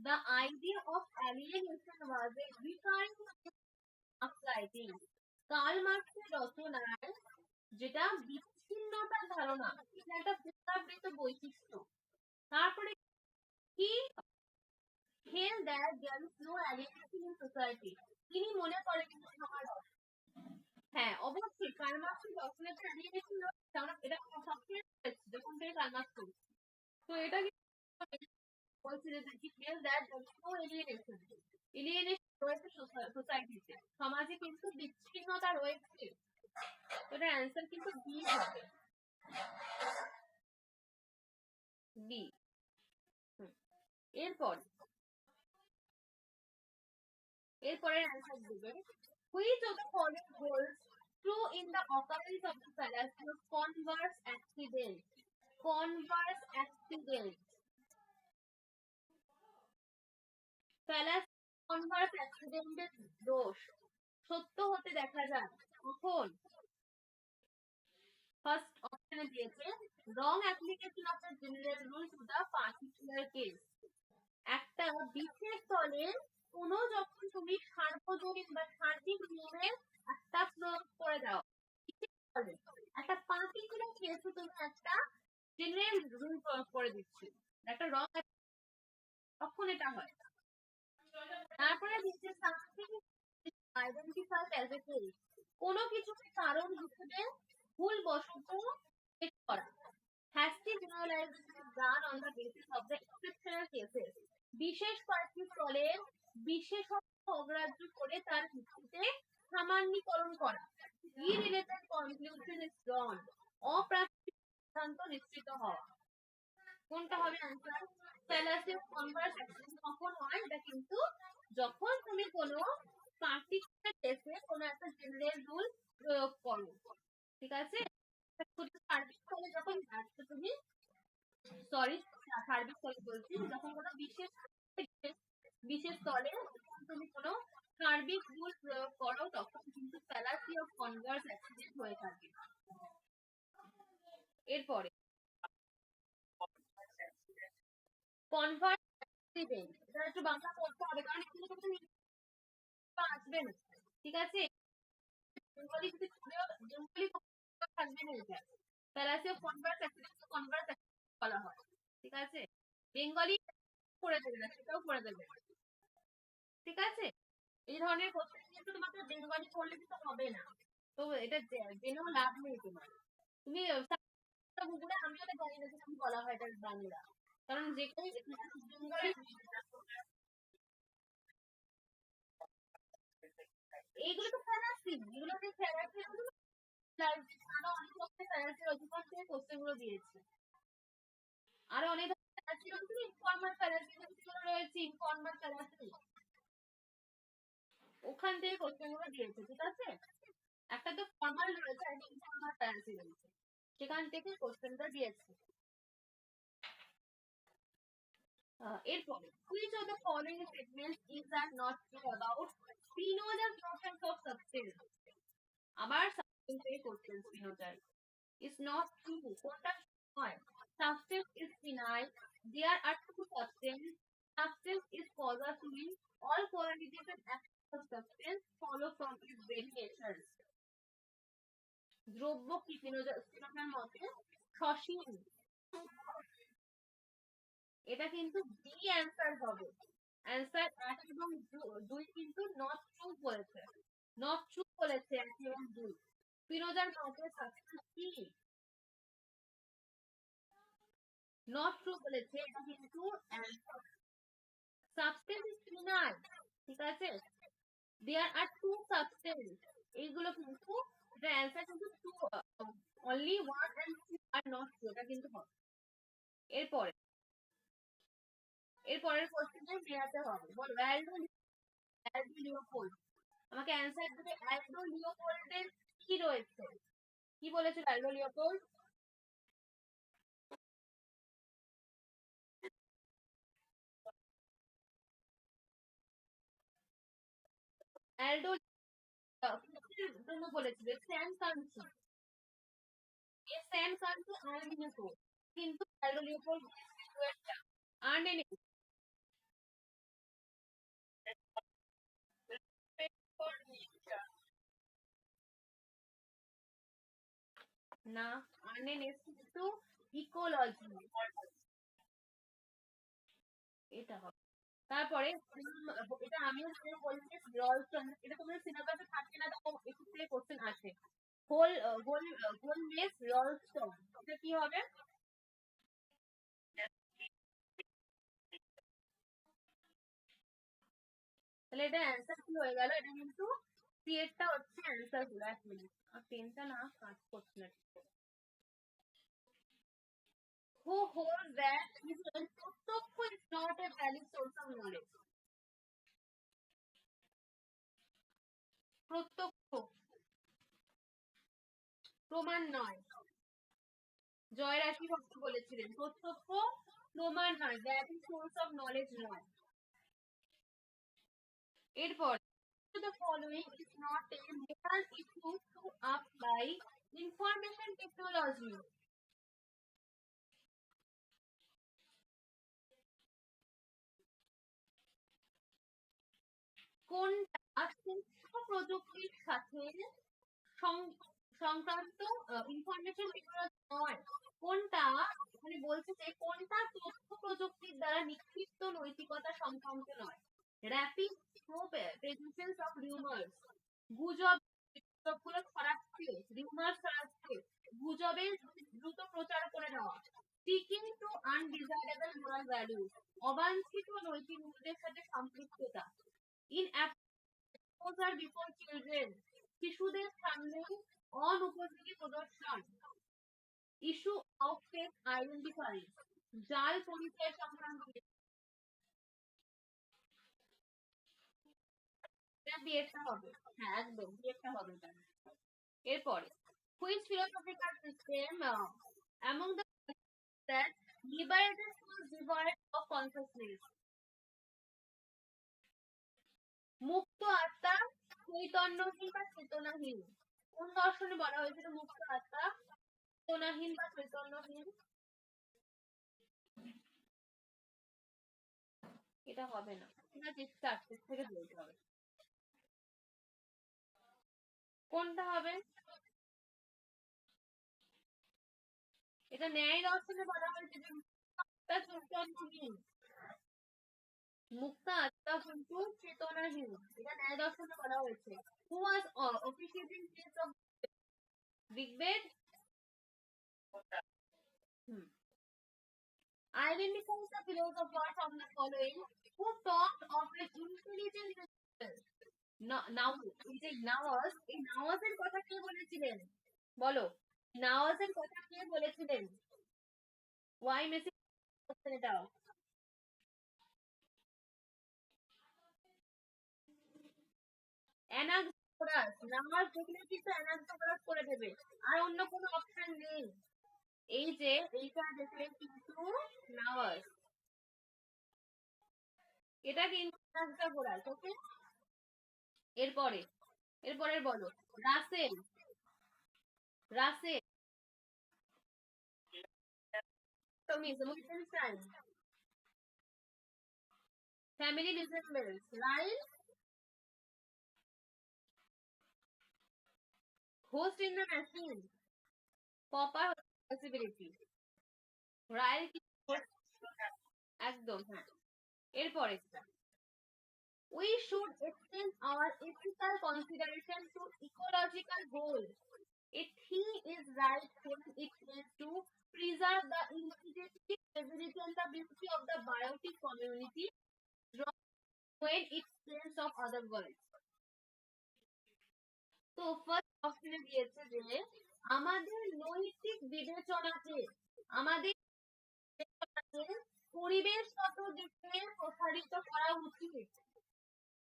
the idea of alienation was a recurring writing. Karl মার্ক্সের রচনায় যেটা বিচ্ছিন্নতার ধারণা এটা একটা পুনরাবৃত্ত বৈশিষ্ট্য। তারপরে কি held that there is no alienation in society. তিনি মনে করেন কিন্তু সমাজ হ্যাঁ অবশ্যই কার্ল মার্ক্সের রচনাতে alienation এটা সবচেয়ে যখন থেকে কার্ল মার্ক্স তো এটা বলছে যে he held that there is no alienation. Alienation রয়েছে সোসাইটিতে সমাজে কিন্তু বিচ্ছিন্নতা রয়েছে। ওটার অ্যান্সার কিন্তু বি হবে বি। এরপরে অ্যান্সার দেবে which of the following holds true in the occurrence of the fallacy of converse accident? Converse accident. fallacy converse accident এর দোষ সত্য হতে দেখা যায় কখন? ফার্স্ট অপশনে দিয়েছে wrong application of the general rule to the particular case. একটা বিশেষ স্থলে কোনো যখন তুমি সার্বজনীন বা সার্বিক নিয়মের একটা প্রয়োগ করে দাও একটা পার্টিকুলার কেসে তুমি একটা জেনারেল রুল প্রয়োগ করে দিচ্ছি একটা রং তখন এটা হয়। তারপরে দিচ্ছে something identified as a case কোনো কিছুকে কারণ হিসেবে ভুল বশত করা। Hasty generalization is done on the basis of the exceptional cases. বিশেষ কয়েকটি স্থলের বিশেষত্ব অগ্রাহ্য করে তার ভিত্তিতে সামান্যীকরণ করা। Irrelated conclusion is drawn. অপ্রাসঙ্গিক সিদ্ধান্ত নিশ্চিত হওয়া। কোনটা হবে answer? fallacy of converse accident কখন হয়? এটা কিন্তু যখন তুমি কোনো পার্টিকুলার কেসে কোনো একটা জেনারেল রুল প্রয়োগ করো ঠিক আছে সার্বিক স্থলে যখন তুমি সরি সার্বিক স্থলে বলছি যখন কোনো বিশেষ স্থলে তুমি কোনো সার্বিক রুল প্রয়োগ করো তখন কিন্তু fallacy of converse accident হয়ে থাকে। এরপরে converse accident এটা একটু বাংলা পড়তে হবে কারণ এখানে কিন্তু আসবে না ঠিক আছে বেঙ্গলি যদি বেঙ্গলি থাকবে না এটা fallacy of converse accident converse accident বলা হয় ঠিক আছে বেঙ্গলি করে দেবে না সেটাও করে দেবে ঠিক আছে এই ধরনের কোশ্চেন কিন্তু তোমাকে বেঙ্গলি পড়লে কিন্তু হবে না তো এটা জেনেও লাভ নেই তোমার তুমি গুগলে আমিও তো জানি না যে আমি বলা হয় এটা বাংলা কারণ যেখানে বেঙ্গলি এইগুলো তো ফ্যালাসি এগুলো যে ফ্যালাসি আরো অনেক রকমের ফ্যালাসির অধিকার থেকে কোশ্চেন গুলো দিয়েছে আরো অনেক ফ্যালাসি রয়েছে ইনফর্মাল ফ্যালাসি রয়েছে ইনফর্মাল ফ্যালাসি ওখান থেকে কোশ্চেন গুলো দিয়েছে ঠিক আছে একটা তো ফর্মাল রয়েছে একটা ইনফর্মাল ফ্যালাসি রয়েছে সেখান থেকে কোশ্চেনটা দিয়েছে। এরপরে which of the following statements is that not true about Spinoza's notions of substance? আবার সাবস্টেন্স থেকে কোশ্চেন স্পিনোজার is not true কোনটা হয়? Substance is finite. There are two substances. Substance is possessing. All qualities and actions of substance follow from its very nature. দ্রব্য কি স্পিনোজার মতে সসীম এটা কিন্তু বি অ্যান্সার হবে অ্যান্সার 1 এবং 2 কিন্তু নট ট্রু বলেছে নট ট্রু বলেছে 1 এবং 2 স্পিনোজার মতে সাবস্টেন্স কি নট ট্রু বলেছে এটা কিন্তু অ্যান্সার সাবস্টেন্স ইজ ফিনাইট ঠিক আছে দেয়ার আর টু সাবস্টেন্স এইগুলো কিন্তু The answer কিন্তু two, only one and two are not true, এটা কিন্তু হবে। এরপরে এরপরের কোশ্চেনে মেলাতে হবে। বল অ্যালডো লিওপোল্ড, আমাকে অ্যান্সার দেবে। অ্যালডো লিওপোল্ডের কি রয়েছে? কি বলেছিল অ্যালডো লিওপোল্ড? অ্যালডো জন্য বলেছিল Sam country, Sam country earn Leopold, কিন্তু অ্যালডো লিওপোল্ড আর্ন এনে না, আর্ন এন কিন্তু ইকোলজি, এটা হবে। তারপরে এটা আমিও বলছি রলস্টন, এটা তোমাদের সিলেবাসে থাকছে না, তখন একটু থেকে কোশ্চেন আসে। হোল হোল হোল মেস রলস্টন, এটা কি হবে? তাহলে এটা অ্যান্সার কি হয়ে গেল? এটা কিন্তু সিএরটা হচ্ছে অ্যান্সার হলো। এক মিনিট, আর পেনটা না কাজ করছে না। Who holds that even প্রত্যক্ষ is not a valid source of knowledge? প্রত্যক্ষ প্রমাণ নয়। জয়রাশি ভক্ত বলেছিলেন প্রত্যক্ষ প্রমাণ হয়, that is source of knowledge নয়। এরপর the following is not a moral issue to apply information technology. কোনটা তথ্য প্রযুক্তির সাথে সংক্রান্ত ইনফরমেশন টেকনোলজি নয়? কোনটা, মানে বলছে যে কোনটা তথ্য প্রযুক্তির দ্বারা নিক্ষিপ্ত নৈতিকতা সংক্রান্ত নয়? র্যাপিড প্রেজেন্স অফ রিউমার্স, গুজব, গুজবগুলো ছড়াচ্ছে, রিউমার্স ছড়াচ্ছে, গুজবের দ্রুত প্রচার করে নেওয়া, sticking to undesirable moral values, অবাঞ্ছিত নৈতিক মূল্যের সাথে সম্পৃক্ততা, ইন exposure before children, শিশুদের সামনে অনুপযোগী প্রদর্শন, ইস্যু অফ ফেক আইডেন্টিফাই, জাল পরিচয় সংক্রান্ত, এটা বিয়েটা হবে। হ্যাঁ একদম বিয়েটা হবে এটা। এরপরে which philosophical system among the that liberated souls devoid of consciousness? মুক্ত আত্মা চৈতন্যহীন বা চেতনাহীন, কোন দর্শনে বলা হয়েছিল মুক্ত আত্মা চেতনাহীন বা চৈতন্যহীন? এটা হবে না, ঠিক আছে, চারটে থেকে বলতে হবে কোনটা হবে। এটা ন্যায় দর্শনে বলা হয়েছে যে মুক্তা চৈতন্যহীন, মুক্ত আত্মা কিন্তু চেতনাহীন, এটা ন্যায় দর্শনে বলা হয়েছে। Who was officiating place of Rigveda? Identify the philosopher from the following who talked of an intelligent principle. Now, এই যে নাওয়াজ, এই নাওয়াজের কথা কে বলেছিলেন বলো? নাওয়াজের কথা কে বলেছিলেন? ওয়াই মেসেজ এটাও অ্যানাক্সোরাস, নাওয়াজ দেখলে কিন্তু অ্যানাক্সোরাস করে দেবে, আর অন্য কোনো অপশন নেই। এই যে এইটা দেখলে কিন্তু নাওয়াজ, এটা কিন্তু অ্যানাক্সোরাস। ওকে, এরপরে এরপরে বলো Rasel, Rasel Wittgenstein, family resemblance, right? Ghost in the machine, Popper possibility, right? একদম হ্যাঁ। এরপরে we should extend our ethical consideration to ecological goals. A thing is right when it is to preserve the intrinsic stability and the beauty of the biotic community when it sense of other worlds. So first অপশনে দিয়েছে যে আমাদের নৈতিক বিবেচনাকে আমাদের পরিবেশগত দিকে প্রসারিত করা উচিত।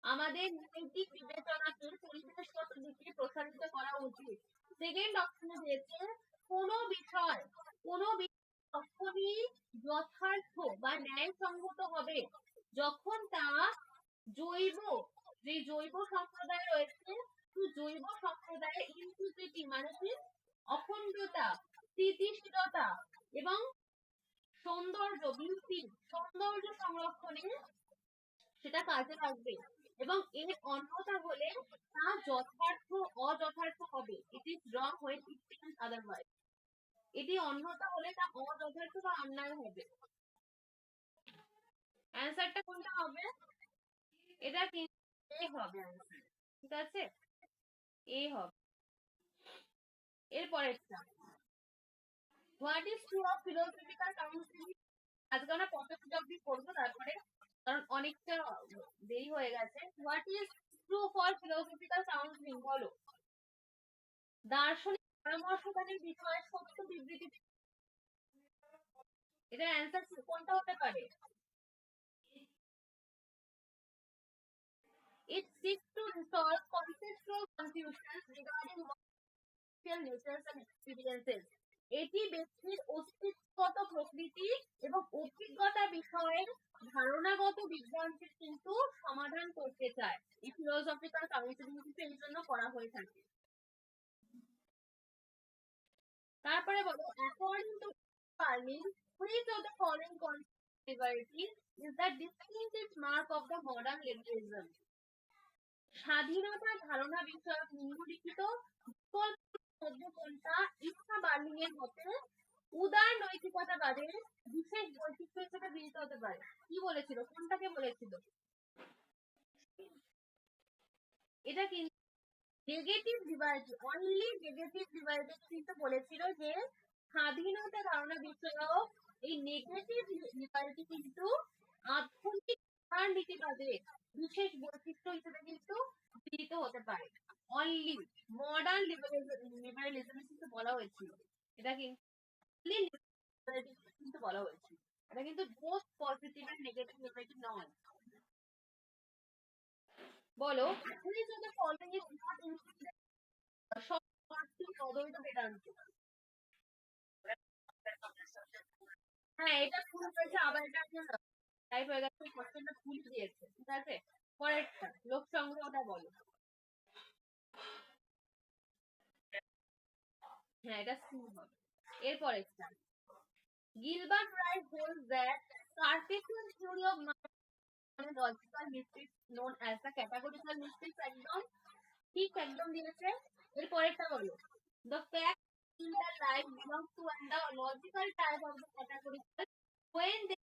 আমাদের নৈতিক বিবেচনাকে পরিবেশগত দিকে প্রসারিত করা উচিত। সেকেন্ড অপশনে দিয়েছে কোনো বিষয় তখনই যথার্থ বা ন্যায়সঙ্গত হবে যখন তা জৈব যে জৈব সম্প্রদায় রয়েছে জৈব সম্প্রদায়ের ইন্টিগ্রিটি মানে কি অখণ্ডতা, স্থিতিশীলতা এবং সৌন্দর্য সংরক্ষণে সেটা কাজে লাগবে এবং এর অন্যতা হলে তা অযথার্থ হবে। It is wrong when it is otherwise. এটি অন্যতা হলে তা অযথার্থ বা অন্যায় হবে। অ্যান্সারটা কোনটা হবে? এটা কিন্তু এ হবে অ্যান্সার। ঠিক আছে, এ হবে। এরপরেরটা, what is true of philosophical counselling? আজকে আমরা পদ্ধতি অব্দি করবো, তারপরে কারণ অনেকটা দেরি হয়ে গেছে। What is true for philosophical counselling? বলো। দার্শনিক পরামর্শদানের বিষয়ে সত্য বিবৃতি। এটার অ্যান্সার কোনটা হতে পারে? It seeks to resolve conceptual confusions regarding material natures and experiences. এটি ব্যক্তির অস্তিত্বগত প্রকৃতি এবং অভিজ্ঞতা বিষয়ের ধারণাগত বিভ্রান্তির কিন্তু সমাধান করতে চায়। এই ফিলোসফিক্যাল কাউন্সিলিং কিন্তু এই জন্য করা হয়ে থাকে। তারপরে বলো, according to Parlin, which of the following conceptuality is the distinctive mark of the modern liberalism? স্বাধীনতার ধারণা বিষয়ক নিম্নলিখিত বিকল্পের মধ্যে কোনটা ইভা বার্লিং এর মতে উদার নৈতিকতাবাদের বিশেষ বৈশিষ্ট্য হিসেবে বিবেচিত হতে পারে? কি বলেছিল, কোনটাকে বলেছিল? এটা কিন্তু negative liberty, only negative liberty কিন্তু বলেছিল যে স্বাধীনতা ধারণা বিষয়ক এই নেগেটিভ লিবার্টি কিন্তু আধুনিক নীতিবাদের বিশেষ বৈশিষ্ট্য হিসেবে কিন্তু বিবেচিত হতে পারে। অনলি মডার্ন লিবারালিজম কিন্তু বলা হয়েছিল, এটা কিন্তু বলা হয়েছিল, এটা কিন্তু both positive and negative liberty নয়। বলো, অদ্বৈত বেদান্ত। হ্যাঁ, এটা ভুল হয়েছে, আবার এটা টাইপ হয়ে গেছে, কোশ্চেনটা ভুল দিয়েছে। ঠিক আছে, পরেরটা লোক সংগ্রহটা বলো। হ্যাঁ, এটা ভুল হবে। এরপরেরটা, Gilbert Ryle holds that Cartesian theory of mind and logical mystics known as the categorical mystics একদম ঠিক একদম দিয়েছে। এরপরেরটা বলো, the fact in the life belongs to and the logical type of the categorical when they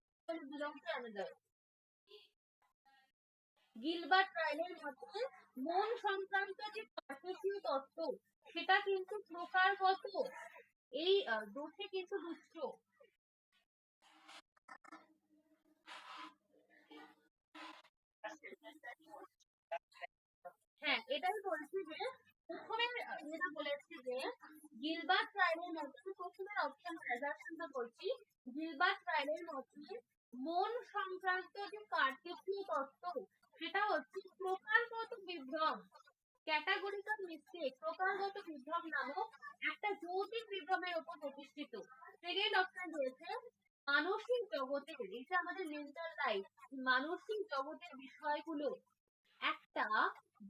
belong to another. Gilbert রাইলের মতে মন সংক্রান্ত যে কার্টেসীয় তত্ত্ব সেটা কিন্তু প্রকারগত, এই দোষে কিন্তু দুষ্ট। হ্যাঁ, এটাই বলছি যে প্রথমে যেটা বলেছি যে গিলবার্ট রাইলের মতে, প্রথমে অপশন অ্যাজাম্পশনটা বলছি, গিলবার্ট রাইলের মতে মন সংক্রান্ত যে কার্টেসীয় তত্ত্ব সেটা হচ্ছে প্রকারগত বিভ্রম, ক্যাটাগরিক্যাল মিস্টেক, প্রকারগত বিভ্রম নামক একটা যৌতিক বিভ্রমের উপর প্রতিষ্ঠিত। সেকেন্ড অপশন রয়েছে মানসিক জগতের, এটা আমাদের মেন্টাল লাইফ, মানসিক জগতের বিষয়গুলো একটা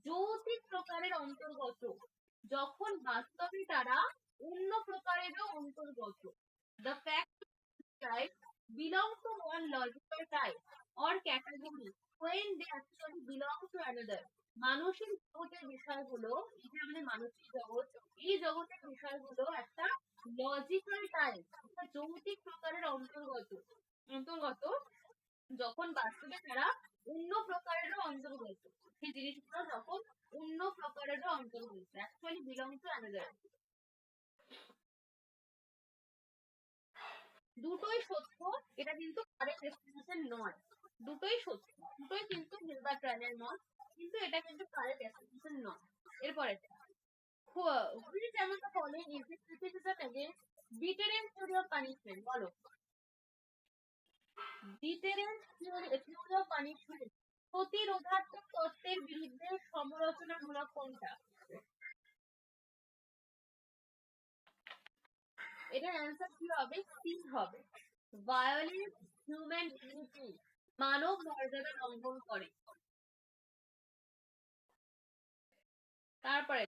যৌতিক প্রকারের অন্তর্গত যখন বাস্তবে তারা অন্য প্রকারেরও অন্তর্গত। The fact type belong to one logical type or category when they actually belong to another. মানসিক জগতের বিষয়গুলো, এটা আমাদের মানসিক জগৎ, এই জগতের বিষয়গুলো একটা লজিক্যাল টাইপ, একটা যৌতিক প্রকারের অন্তর্গত যখন বাস্তবে তারা অন্য প্রকারেরও অন্তর্গত, সেই জিনিসগুলো যখন অন্য প্রকারেরও অন্তর্গত, অ্যাকচুয়ালি বিলং টু অ্যানাদার। দুটোই সত্য, এটা কিন্তু কারেক্ট এক্সপ্লেনেশন নয়। দুটোই সত্য, দুটোই কিন্তু গিলবার্ট রাইলের মত, কিন্তু এটা কিন্তু কারেক্ট এক্সপ্লেনেশন নয়। এরপরে which among the following is the criticism against deterrent theory of punishment? বলো deterrent theory of punishment প্রতিরোধাত্মক তত্ত্বের বিরুদ্ধে সমালোচনামূলক কোনটা? এটার অ্যান্সার কি হবে? সি হবে। ভায়োলেন্স হিউম্যান ডিগনিটি, মানব মর্যাদা লঙ্ঘন করে। তারপরে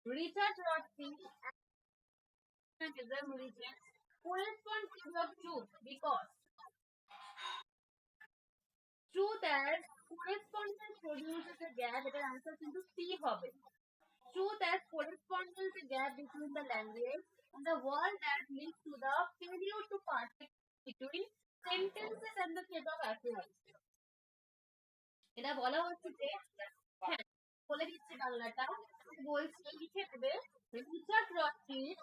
Richard রথিং corresponds to the truth because truth as correspondence produces a gap. এটার অ্যান্সার কিন্তু সি হবে। Truth as correspondence a gap between the language and the world that leads to the failure to perfect between sentences and the set of affairs. এটা বলা হচ্ছে যে হ্যাঁ বলে দিচ্ছে বাংলাটা বলছে লিখে দেবে রিচার্ড রথির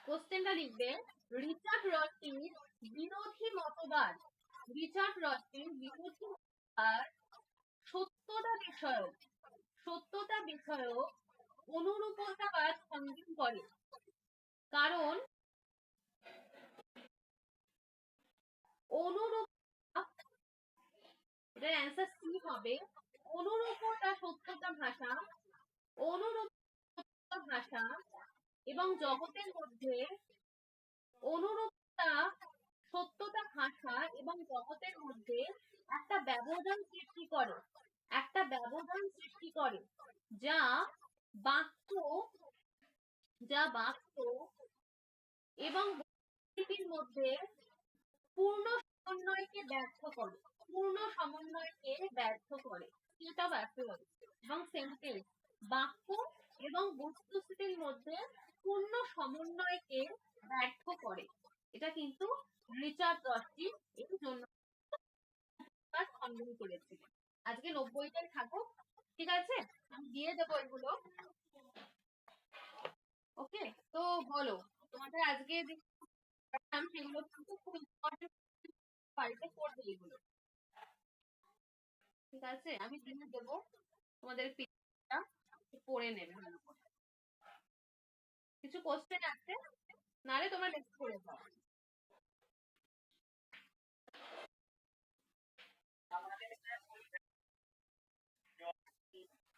কোশ্চেনটা লিখবে রিচার্ড রথির বিরোধী মতবাদ রিচার্ড রথির বিরোধী মতবাদ সত্যতা বিষয়ক অনুরূপতাবাদ খণ্ডন করে কারণ অনুরূপতা এটার অ্যান্সার সি হবে অনুরূপতা সত্যতা ভাষা এবং জগতের মধ্যে অনুরূপতা সত্যতা ভাষা এবং জগতের মধ্যে একটা ব্যবধান সৃষ্টি করে যা বাক্য এবং পরিস্থিতির মধ্যে পূর্ণ সমন্বয়কে ব্যর্থ করে সেটা ব্যর্থ করে এবং সেন্টেন্স বাক্য এবং বস্তুস্থিতির মধ্যে পূর্ণ সমন্বয়কে ব্যর্থ করে। এটা কিন্তু রিচার্ড রথি এর জন্য খণ্ডন করেছিলেন। আজকে 90টাই থাকুক, ঠিক আছে? আমি দিয়ে দেবো এগুলো। ওকে, তো বলো তোমাদের আজকে যে সেগুলো কিন্তু খুব ইম্পর্টেন্ট, বাড়িতে পড়বে এগুলো, ঠিক আছে? আমি দিয়ে দেবো তোমাদের পিডিএফটা, পড়ে নেবে ভালো করে। কিছু কোশ্চেন আছে, নালে তোমরা লেখা করে দাও।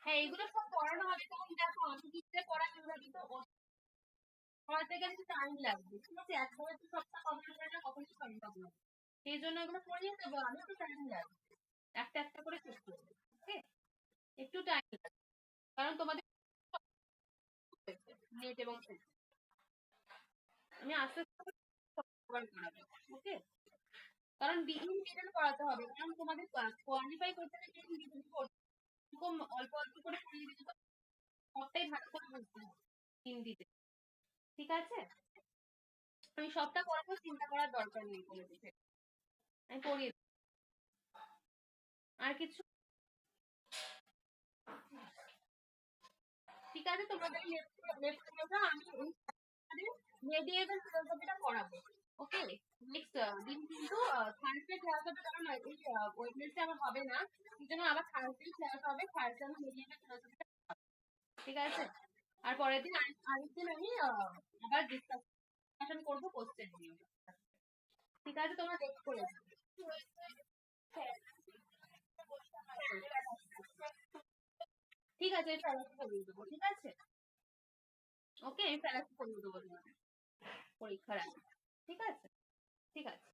হ্যাঁ এগুলো সব পড়ানো হবে, তখন দেখো আমি কিভাবে পড়াই এগুলো তো পড়াতে গেলে টাইম লাগবে, ঠিক আছে? একবারে তো সবটা কমপ্লিট করে না কখনোই সম্ভব না, সেই জন্য এগুলো পড়িয়ে দেবো, আমি তো টাইম লাগবে, একটা করে শেষ করবো, ওকে? একটু টাইম লাগবে কারণ তোমাদের নেট এবং আমি আস্তে আস্তে করাবো, ওকে? কারণ বিগিন ডিটেল করাতে হবে, কারণ তোমাদের কোয়ালিফাই করতে গেলে এরকম অল্প করে পড়িয়ে দিতে সবটাই ভালো করে বুঝতে হবে হিন্দিতে, ঠিক আছে? আমি সবটা করাবো, চিন্তা করার দরকার নেই কোনো কিছু, আমি পড়িয়ে দেবো। আর কিছু? ঠিক আছে, তোমাদের আমি মেডিয়েভাল ফিলোসফিটা পড়াবো, ওকে? নেক্সট দিন কিন্তু থার্সডে ক্লাস হবে, কারণ এই ওয়েডনেসডে আমার হবে না, সেই জন্য আবার থার্সডে ক্লাস হবে, থার্সডে আমি মেডিয়েভাল ফিলোসফিটা, ঠিক আছে? আর পরের দিন আরেকদিন আমি আবার ডিসকাশন করবো কোশ্চেন নিয়ে, ঠিক আছে? তোমরা দেখে করে ঠিক আছে, ফেলাসি করিয়ে দেবো, ঠিক আছে? ওকে, আমি ফেলাসি করিয়ে দেবো তোমাদের পরীক্ষার আগে, ঠিক আছে? ঠিক আছে।